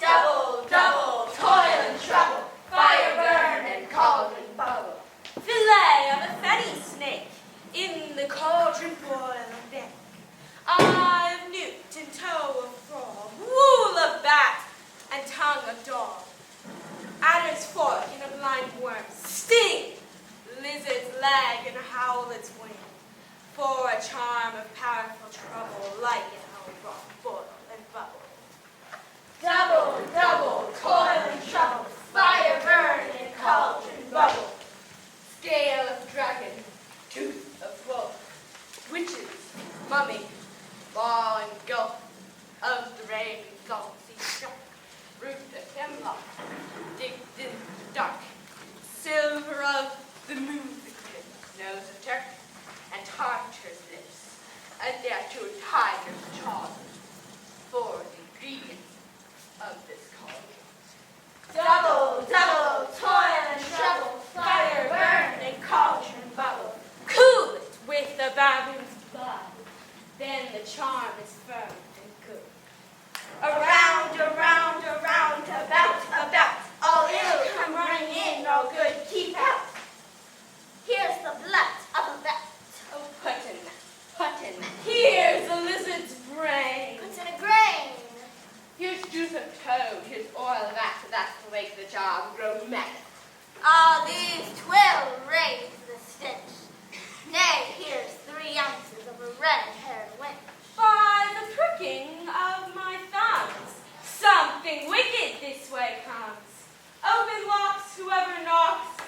Double, double, toil and trouble, fire burn and cauldron bubble. Fillet of a fetty snake, in the cauldron boil a neck. Eye of newt and toe of frog, wool of bat and tongue of dog. Adder's fork in a blind worm's sting, lizard's leg and howlet's wing. For a charm of powerful trouble, light and rock, boil and bubble. Double, double, toil and trouble, fire burn and cauldron bubble. Scale of dragon, tooth of wolf, witches, mummy, maw and gulp of the raven salty struck, root of hemlock, digged in the dark, silver of the moon eclipse, nose of Turk, and Tartar's lips, and thereto a tiger's jaws, for the ingredients of this cauldron. Double, double, toil and trouble, fire burn and cauldron bubble. Cool it with the baboon's blood, then the charm is firm and good. Around, around, around, about, all ill come running in, all good keep out. Here's the blood of a bat. Oh, Putin, here's a lizard's brain. Puts in a grain. Here's juice of toad, here's oil of axe, that's to make the job grow mad. All these 12 raise the stench. Nay, here's 3 ounces of a red-haired wench. By the pricking of my thumbs, something wicked this way comes. Open locks, whoever knocks.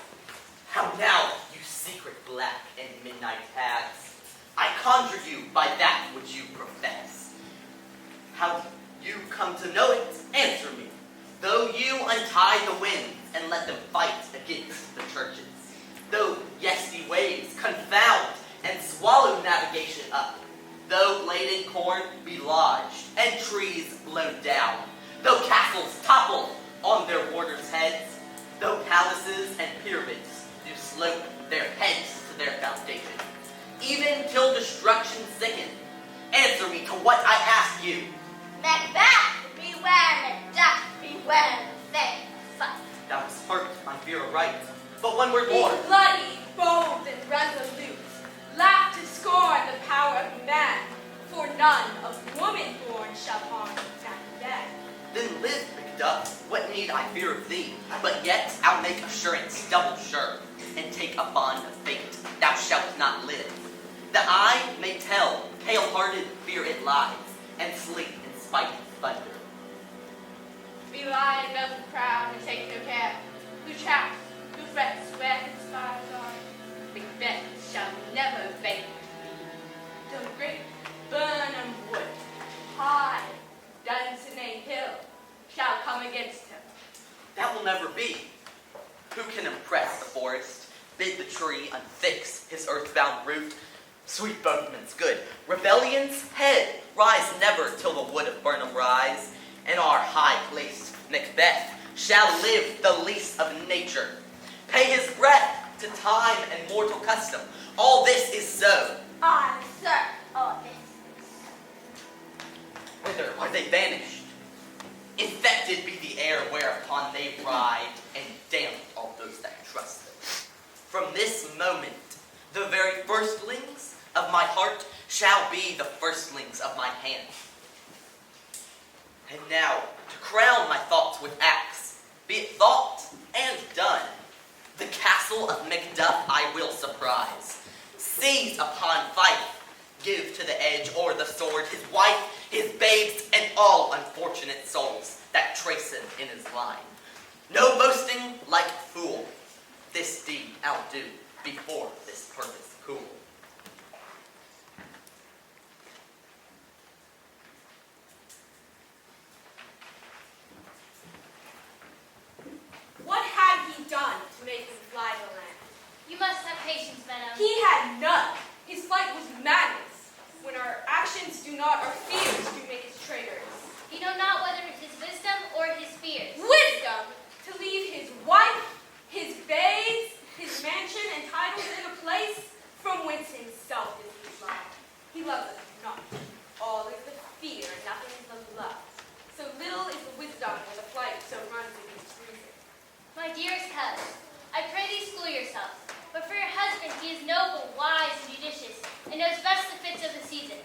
How now, you secret black and midnight hags? I conjure you by that which you profess. How you come to know it, answer me. Though you untie the winds and let them fight against the churches, though yesty waves confound and swallow navigation up, though laden corn be lodged and trees blown down, though castles topple on their warders' heads, though palaces and pyramids do slope their heads to their foundation, even till destruction sicken, answer me to what I ask you. Macbeth, beware Macbeth, beware the thing. Thou hast hurt my fear aright, but one word more. Be bloody, bold, and resolute. Laugh to scorn the power of man, for none of woman born shall harm Macbeth. Then live, Macduff, what need I fear of thee? But yet I'll make assurance double sure, and take a bond of fate, thou shalt not live. The eye may tell, pale-hearted fear it lies, and sleep in spite of thunder. Be lying above the crowd and take no care. Who shouts, who frets, where his fires are. Macbeth shall never fade. Till the great Burnham wood, high Dunsinane hill, shall come against him. That will never be. Who can impress the forest, bid the tree unfix his earthbound root? Sweet boatman's good, rebellion's head, rise never till the wood of Burnham rise, and our high-placed Macbeth shall live the lease of nature, pay his breath to time and mortal custom. All this is so. Aye, sir, all this. Whither are they vanished? Infected be the air whereupon they ride, and damned all those that trust them. From this moment, the very firstlings of my heart shall be the firstlings of my hand. And now, to crown my thoughts with acts, be it thought and done, the castle of Macbeth I will surprise. Seize upon fife, give to the edge or the sword his wife, his babes, and all unfortunate souls that trace him in his line. No boasting like a fool, this deed I'll do before this purpose cool. What had he done to make him fly the land? You must have patience, Venom. He had none. His flight was madness. When our actions do not, our fears do make us traitors. You know not whether it's his wisdom or his fears. Wisdom to leave his wife, his babes, his mansion and titles in a place from whence himself is he fly. He loves us not. All is the fear, and nothing is the love. So little is the wisdom when the flight so runs against reason. My dearest cousin, I pray thee school yourself. But for your husband, he is noble, wise, and judicious, and knows best the fits of the season.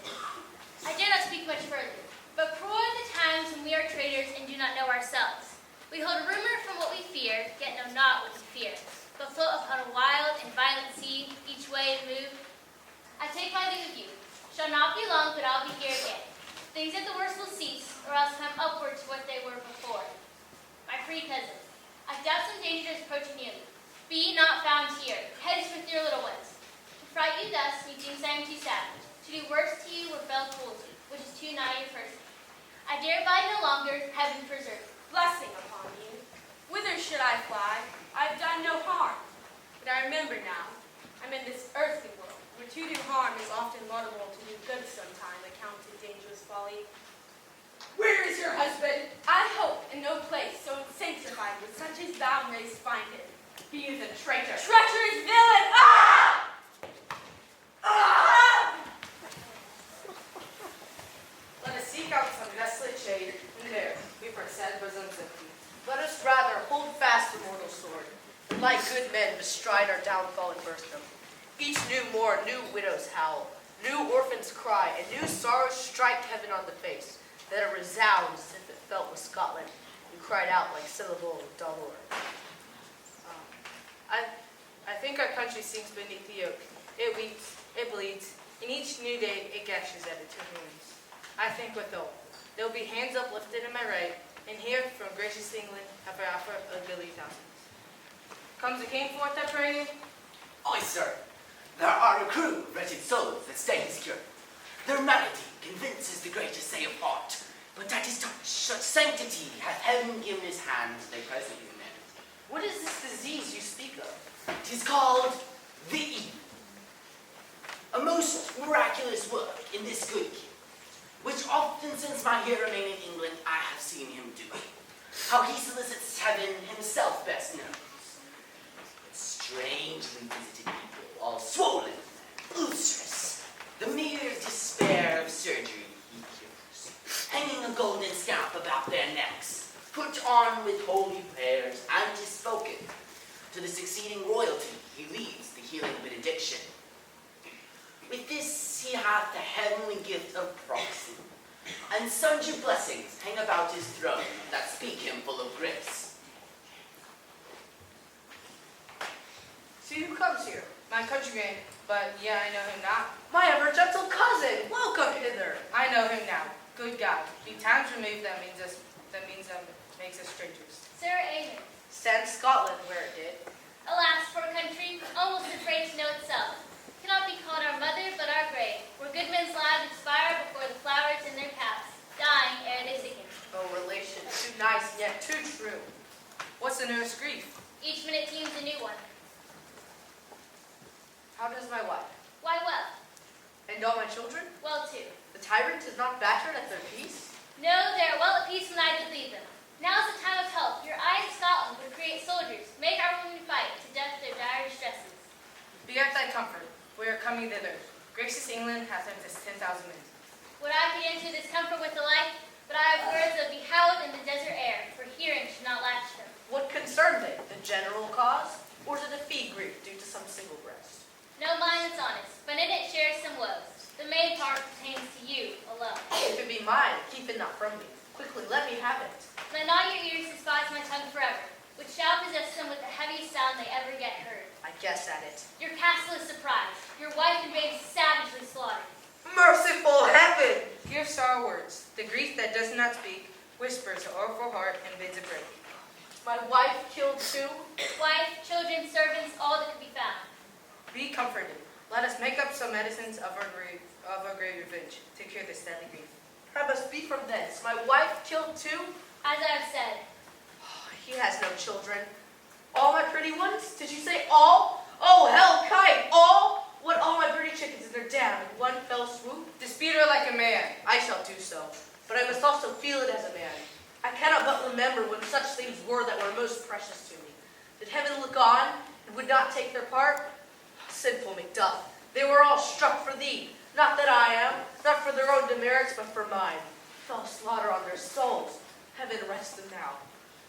I dare not speak much further, but cruel are the times when we are traitors and do not know ourselves. We hold rumor from what we fear, yet know not what we fear, but float upon a wild and violent sea, each way and move. I take my leave of you. Shall not be long, but I'll be here again. Things at the worst will cease, or else come upward to what they were before. My free cousin, I doubt some danger is approaching near me. Be ye not found here, heads with your little ones. To fright you thus, methinks I am too savage. To do worse to you were fell cruelty, which is too nigh your person. I dare abide no longer, heaven preserve. Blessing upon you. Whither should I fly? I've done no harm. But I remember now, I'm in this earthly world, where to do harm is often laudable, to do good sometime accounted dangerous folly. Where is your husband? I hope in no place so sanctified with such as thou mayst find him. He is a traitor. Treacherous villain! Ah! Ah! Let us seek out some desolate shade, and there, weep our sad bosoms empty. Let us rather hold fast the mortal sword, and like good men bestride our downfall and burst them. Each new morn, new widows howl, new orphans cry, and new sorrows strike heaven on the face, that it resounds as if it felt with Scotland, who cried out like syllable of dolor. I think our country sinks beneath the yoke. It weeps, it bleeds, and each new day it gashes at its wounds. I think withal, there will be hands uplifted in my right, and here from gracious England have I offered a goodly thousands. Comes the king forth, I pray you? Aye, sir. There are a crew of wretched souls that stay secure. Their malady convinces the greatest say of heart, but that is such sanctity hath heaven given his hands they presently amend. What is this disease you speak of? 'Tis called the evil. A most miraculous work in this good king, which often since my here remain in England I have seen him do. How he solicits heaven himself best knows. But strangely visited people, all swollen and ulcerous, the mere despair of surgery he cures, hanging a golden scalp about their necks, put on with holy prayers and is spoken. To the succeeding royalty he leaves the healing benediction. With this he hath the heavenly gift of prophecy, and sundry blessings hang about his throne that speak him full of grace. See who comes here. My countryman, but yeah, I know him not. My ever gentle cousin, welcome hither. I know him now. Good God. Be times removed, that means makes us strangers. Sir Amen. Send Scotland where it did. Alas, poor country, almost afraid to know itself. Cannot be called our mother, but our grave, where good men's lives expire before the flowers in their caps, dying ere they sicken. Oh, relation, too nice yet too true. What's the newest grief? Each minute seems a new one. How does my wife? Why, well. And all my children? Well, too. The tyrant is not battered at their peace? No, they are well at peace when I did leave them. Now is the time of help. Your eye of Scotland would create soldiers, make our women fight to death their dire distresses. Be at thy comfort. We are coming thither. Gracious England hath sent us 10,000 men. Would I could enter this comfort with delight, but I have words that be howled in the desert air, for hearing should not latch them. What concern they? The general cause? Or to defeat grief due to some single breast? No mind is honest, but in it shares some woes. The main part pertains to you alone. If it be mine, keep it not from me. Quickly, let me have it. Let not your ears despise my tongue forever, which shall possess them with the heaviest sound they ever yet heard. I guess at it. Your castle is surprised, your wife and babes savagely slaughtered. Merciful heaven! Gifts are words. The grief that does not speak whispers her awful heart and bids a break. My wife killed too? Wife, children, servants, all that could be found. Be comforted. Let us make up some medicines of our great revenge to cure this deadly grief. I must be from thence. My wife killed too? As I have said, He has no children. All my pretty ones? Did you say all? Oh, hell kite, all? What, all my pretty chickens and they're down in one fell swoop? Dispute her like a man. I shall do so, but I must also feel it as a man. I cannot but remember when such things were that were most precious to me. Did heaven look on and would not take their part? Sinful Macduff, they were all struck for thee. Not that I am, not for their own demerits, but for mine. Fell slaughter on their souls. Heaven rest them now.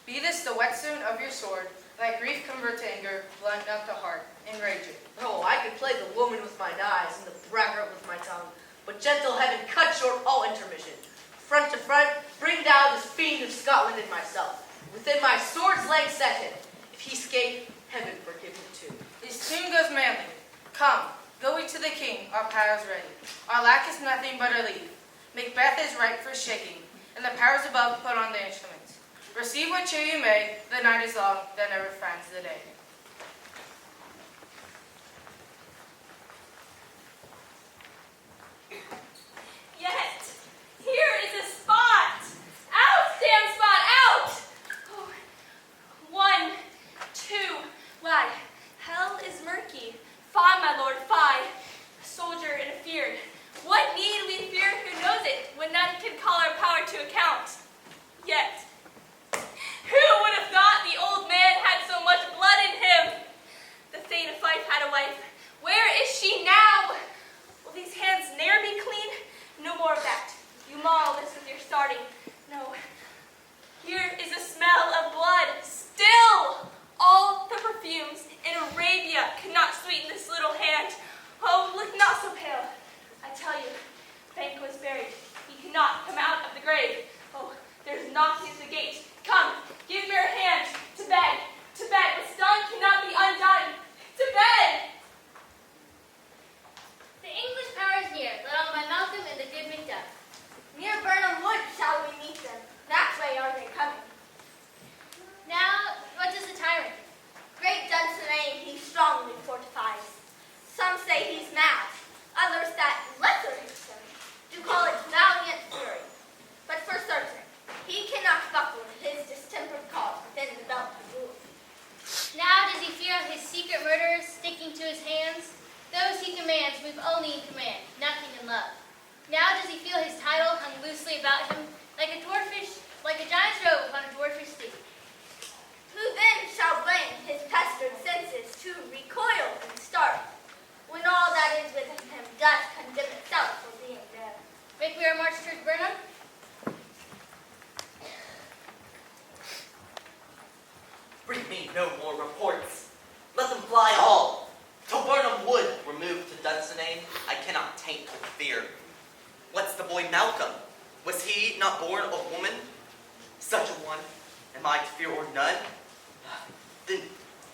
Be this the whetstone of your sword, thy grief convert to anger, blunt not the heart, enrage it. Oh, I could play the woman with mine eyes and the braggart with my tongue, but gentle heaven cut short all intermission. Front to front, bring down this fiend of Scotland and myself. Within my sword's length set him. If he escape, heaven forgive him too. His tune goes manly. Come, go we to the king, our powers ready. Our lack is nothing but a leave. Macbeth is ripe for shaking, and the powers above put on the instruments. Receive what cheer you may, the night is long, that never finds the day. Yet, here is a spot. Out, damn spot, out! Oh, 1, 2, why, hell is murky. Fie, my lord, fie. A soldier in a fear. What need we fear who knows it, when none can call our power to account? Yet, who would have thought the old man had so much blood in him? The Thane of Fife had a wife. Where is she now? Will these hands ne'er be clean? No more of that. You maul this with your starting. No. Here is a smell of blood. Still! All the perfumes in Arabia cannot sweeten this little hand. Oh, look not so pale. I tell you, Banquo is buried. He cannot come out of the grave. Oh, there's knocking at the gate. Come, give me your hand. To bed. To bed. What's done cannot be undone. To bed! the English power is near, led on by Malcolm and the good Macduff. Near Burnham Wood shall we meet them. That way are they coming. Now, what does the tyrant? Great Dunsinane he strongly fortifies. Some say he's mad. Others that lesser himself do call it valiant fury. But for certain, he cannot buckle his distempered cause within the belt of rule. Now does he feel his secret murderers sticking to his hands? Those he commands move only in command, nothing in love. Now does he feel his title hung loosely about him, like a giant's robe upon a dwarfish steed. Who then shall blame his pestered senses to recoil and start, when all that is within him does condemn itself for being there? Make we our march towards Burnham? Bring me no more reports. Let them fly all. Till Burnham Wood removed to Dunsinane, I cannot taint with fear. What's the boy Malcolm? Was he not born of woman? Such a one, am I to fear or none? Then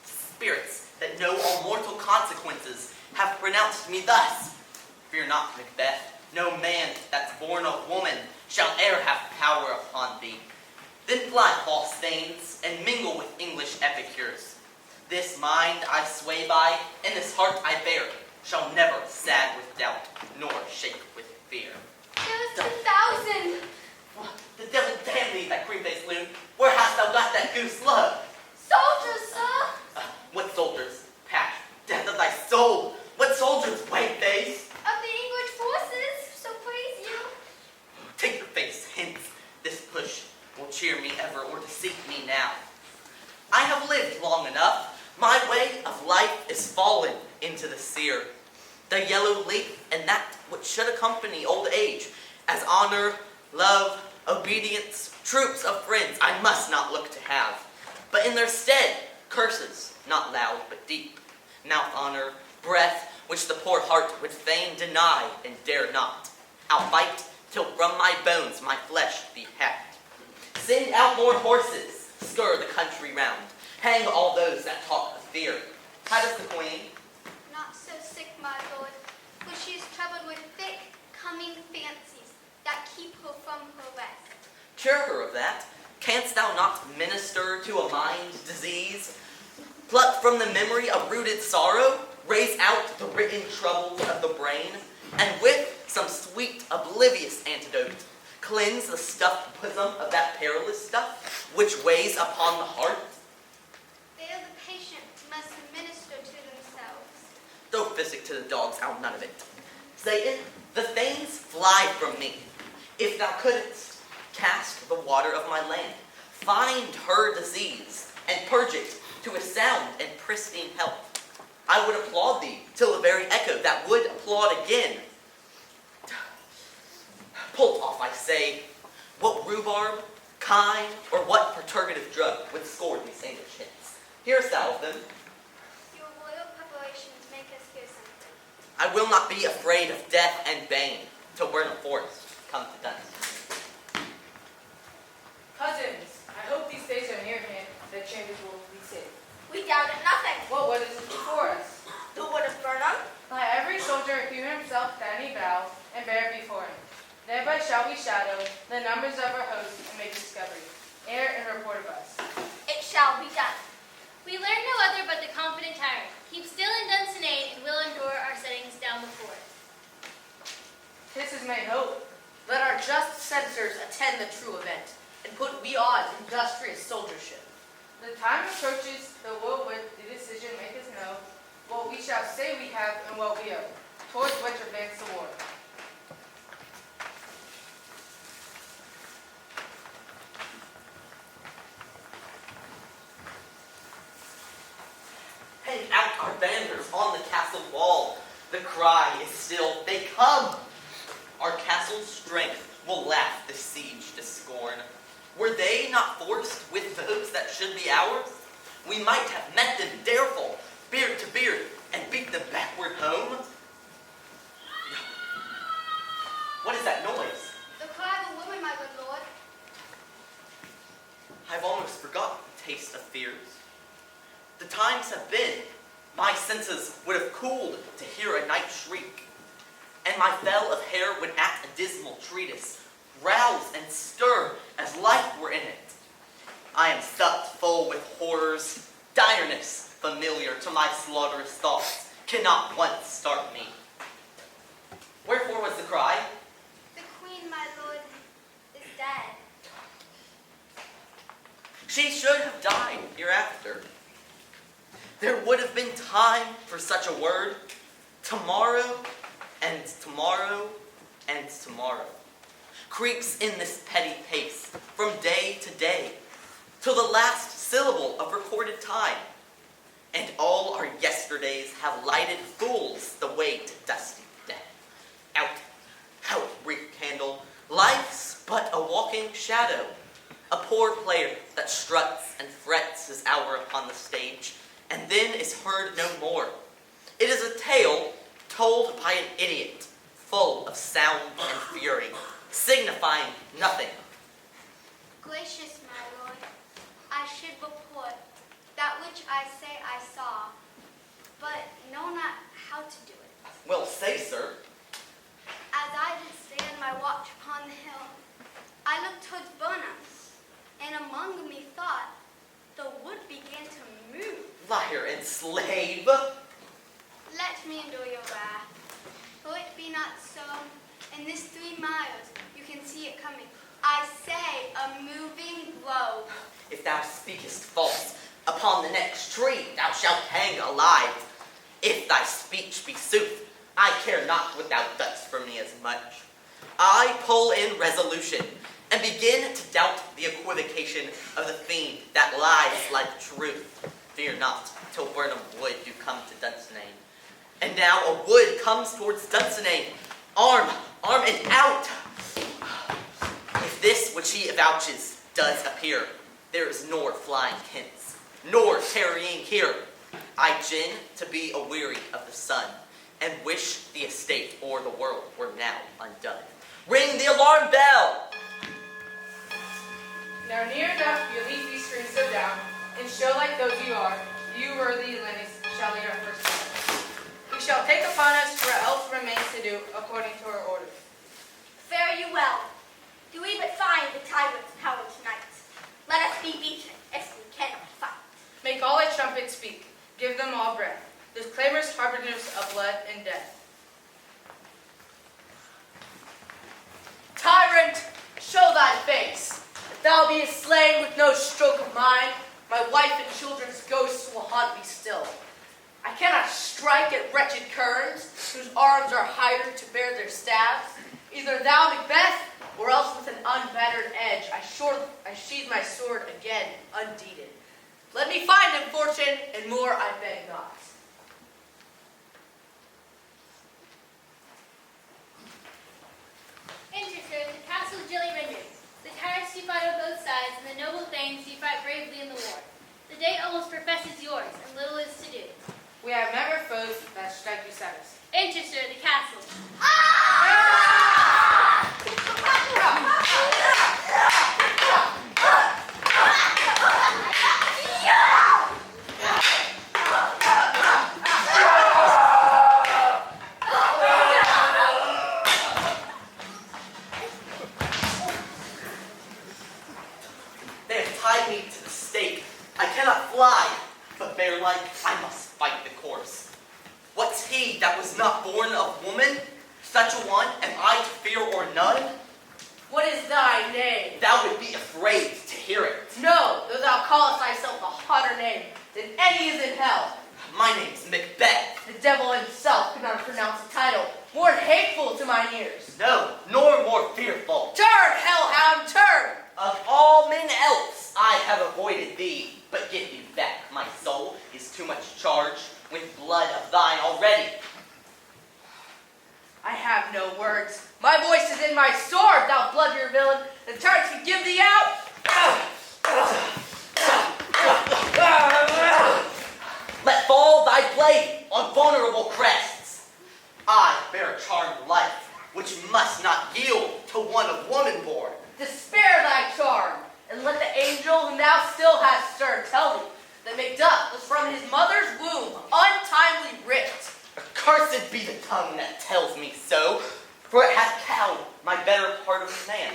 spirits that know all mortal consequences have pronounced me thus. Fear not, Macbeth. No man that's born of woman shall e'er have power upon thee. Then fly false thanes, and mingle with English epicures. This mind I sway by, and this heart I bear, shall never sag with doubt, nor shake with fear. It was 2,000. The devil damn thee, that cream-faced loon! Where hast thou got that goose love? Soldiers, sir. What soldiers? Patch, death of thy soul! What soldiers, white face? Of the English forces, so praise you. Take your face hence. This push will cheer me ever or is fallen into the sear. The yellow leaf and that which should accompany old age, as honor, love, obedience, troops of friends I must not look to have, but in their stead curses, not loud but deep, mouth honor, breath, which the poor heart would fain deny and dare not. I'll fight till from my bones my flesh be hacked. Send out more horses, scour the country round, hang all those that talk of fear. How does the queen? Not so sick, my lord, for she is troubled with thick, coming fancies that keep her from her rest. Cure her of that. Canst thou not minister to a mind disease? Pluck from the memory a rooted sorrow, raise out the written troubles of the brain, and with some sweet, oblivious antidote, cleanse the stuffed bosom of that perilous stuff which weighs upon the heart. There the patient must minister to themselves. Throw physic to the dogs, I'll none of it. Satan, the things fly from me. If thou couldst, cast the water of my land, find her disease, and purge it to a sound and pristine health. I would applaud thee till the very echo that would applaud again. Pull off, I say, what rhubarb, kine, or what perturbative drug would score these English hits. Hearest thou of them? Your royal preparations make us hear something. I will not be afraid of death and bane till we're in the forest come to dust. Cousins, I hope these days are near hand, that Chambers will be safe. We doubted nothing. Well, what is it before us? The wood of Burnham. Let every soldier hew himself down bow and bear it before him. Thereby shall we shadow the numbers of our hosts and make discovery, ere and report of us. It shall be done. We learn no other but the confident tyrant. Keep still in Dunsinane, and will endure our settings down before it. This is my hope. Let our just censors attend the true event, and put we on industrious soldiership. The time approaches, the will with the decision make us know what we shall say we have and what we owe, towards which advance the war. Hang out our banners on the castle wall. The cry is still, they come. Our castle's strength will laugh this siege to scorn. Were they not forced with those that should be ours? We might have met them dareful, beard to beard, and beat them backward home. What is that noise? The cry of a woman, my good lord. I've almost forgotten the taste of fears. The times have been, my senses would have cooled to hear a night shriek, and my fell of hair would at a dismal treatise rouse and stir as life were in it. I am sucked full with horrors, direness familiar to my slaughterous thoughts, cannot once start me. Wherefore was the cry? The queen, my lord, is dead. She should have died hereafter. There would have been time for such a word. Tomorrow, and tomorrow, and tomorrow creeps in this petty pace from day to day, till the last syllable of recorded time, and all our yesterdays have lighted fools the way to dusty death. Out, brief candle, life's but a walking shadow, a poor player that struts and frets his hour upon the stage, and then is heard no more. It is a tale told by an idiot, full of sound and fury, signifying nothing. Gracious, my lord, I should report that which I say I saw, but know not how to do it. Well, say, sir. As I did stand my watch upon the hill, I looked towards Burnham's, and among me thought the wood began to move. Liar and slave. Let me endure your wrath, for it be not so. In this 3 miles, you can see it coming. I say, a moving grove. If thou speakest false, upon the next tree thou shalt hang alive. If thy speech be sooth, I care not what thou dost for me as much. I pull in resolution, and begin to doubt the equivocation of the fiend that lies like truth. fear not, till Burnham Wood do come to Dunsinane. And now a wood comes towards Dunsinane, arm and out. If this which he avouches does appear, there is nor flying hence, nor tarrying here. I gin to be aweary of the sun, and wish the estate or the world were now undone. Ring the alarm bell! Now near enough you leave these screens so down, and show like those you are, you worthy Lennox shall lead our first step. We shall take upon us what else remains to do according to our orders. Fare you well. Do we but find the tyrant's power tonight? Let us be beaten if we cannot fight. Make all thy trumpets speak, give them all breath, those clamors harbingers of blood and death. Tyrant, show thy face. If thou beest slain with no stroke of mine, my wife and children's ghosts will haunt me still. I cannot strike at wretched kerns, whose arms are hired to bear their staves. Either thou, Macbeth, or else with an unbattered edge, I sheathe my sword again, undeeded. Let me find him, fortune, and more I beg not. Enter, sir, the castle of Jilly Render. The tyrants do fight on both sides, and the noble thanes do fight bravely in the war. The day almost professes yours, and little is to do. We have never foes that strike you saddest. Enter, sir, the castle. They have tied me to the stake. I cannot fly, but bear-like I must fight the course. What's he that was not born of woman? Such a one am I to fear or none? What is thy name? Thou would be afraid to hear it. No, though thou callest thyself a hotter name than any is in hell. My name's Macbeth. The devil himself could not pronounce a title more hateful to mine ears. No, nor more fearful. Turn, hellhound, turn! Of all men else I have avoided thee, but give thee back. My soul is too much charged with blood of thine already. I have no words. My voice is in my sword, thou blood-beard villain. The turrets can give thee out. Let fall thy blade on vulnerable crests. I bear a charmed life, which must not yield to one of woman born. Despair thy charm, and let the angel whom thou still hast stirred tell thee that Macduff was from his mother's womb untimely ripped. Accursed be the tongue that tells me so, for it hath cowed my better part of man.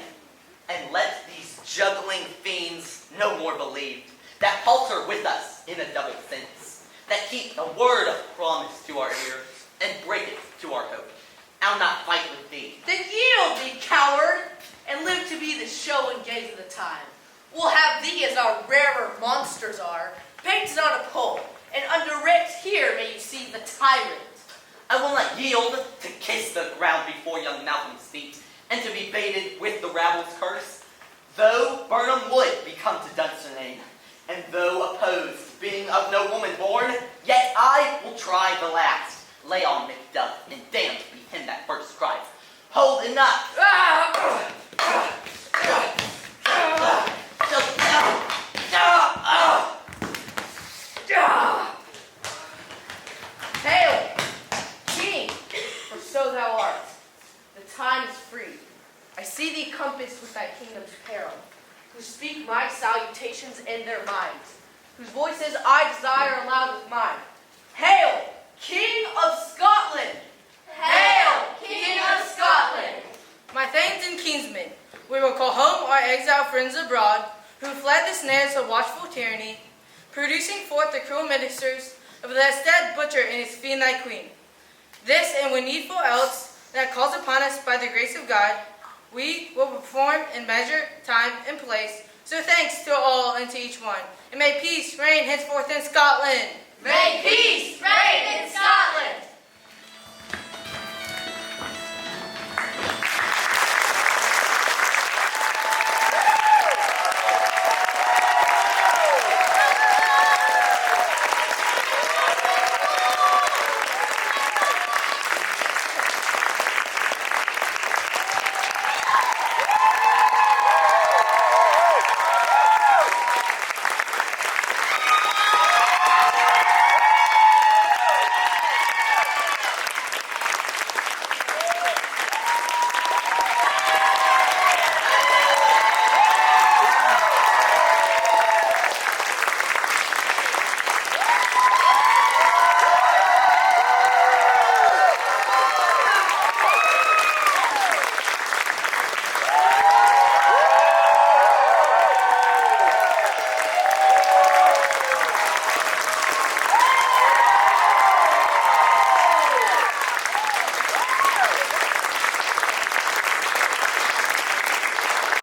And let these juggling fiends no more believe, that palter with us in a double sense, that keep the word of promise to our ear, and break it to our hope. I'll not fight with thee. Then yield thee, coward, and live to be the show and gaze of the time. We'll have thee as our rarer monsters are, painted on a pole, and underwrit here may you see the tyrant. I will not yield to kiss the ground before young Malcolm's feet, and to be baited with the rabble's curse. Though Burnham Wood be come to Dunsinane, and though opposed, being of no woman born, yet I will try the last. Lay on Macduff, and damned be him that first cries, hold enough! Hail, King, for so thou art. The time is free. I see thee compassed with thy kingdom's peril, who speak my salutations in their minds, whose voices I desire aloud with mine. Hail, King of Scotland! Hail, King of Scotland! My thanes and kinsmen, we will call home our exiled friends abroad, who fled the snares of watchful tyranny, producing forth the cruel ministers of the dead butcher and his fiend-like queen. This and when needful else that calls upon us by the grace of God, we will perform in measure, time, and place. So thanks to all and to each one. And may peace reign henceforth in Scotland. May peace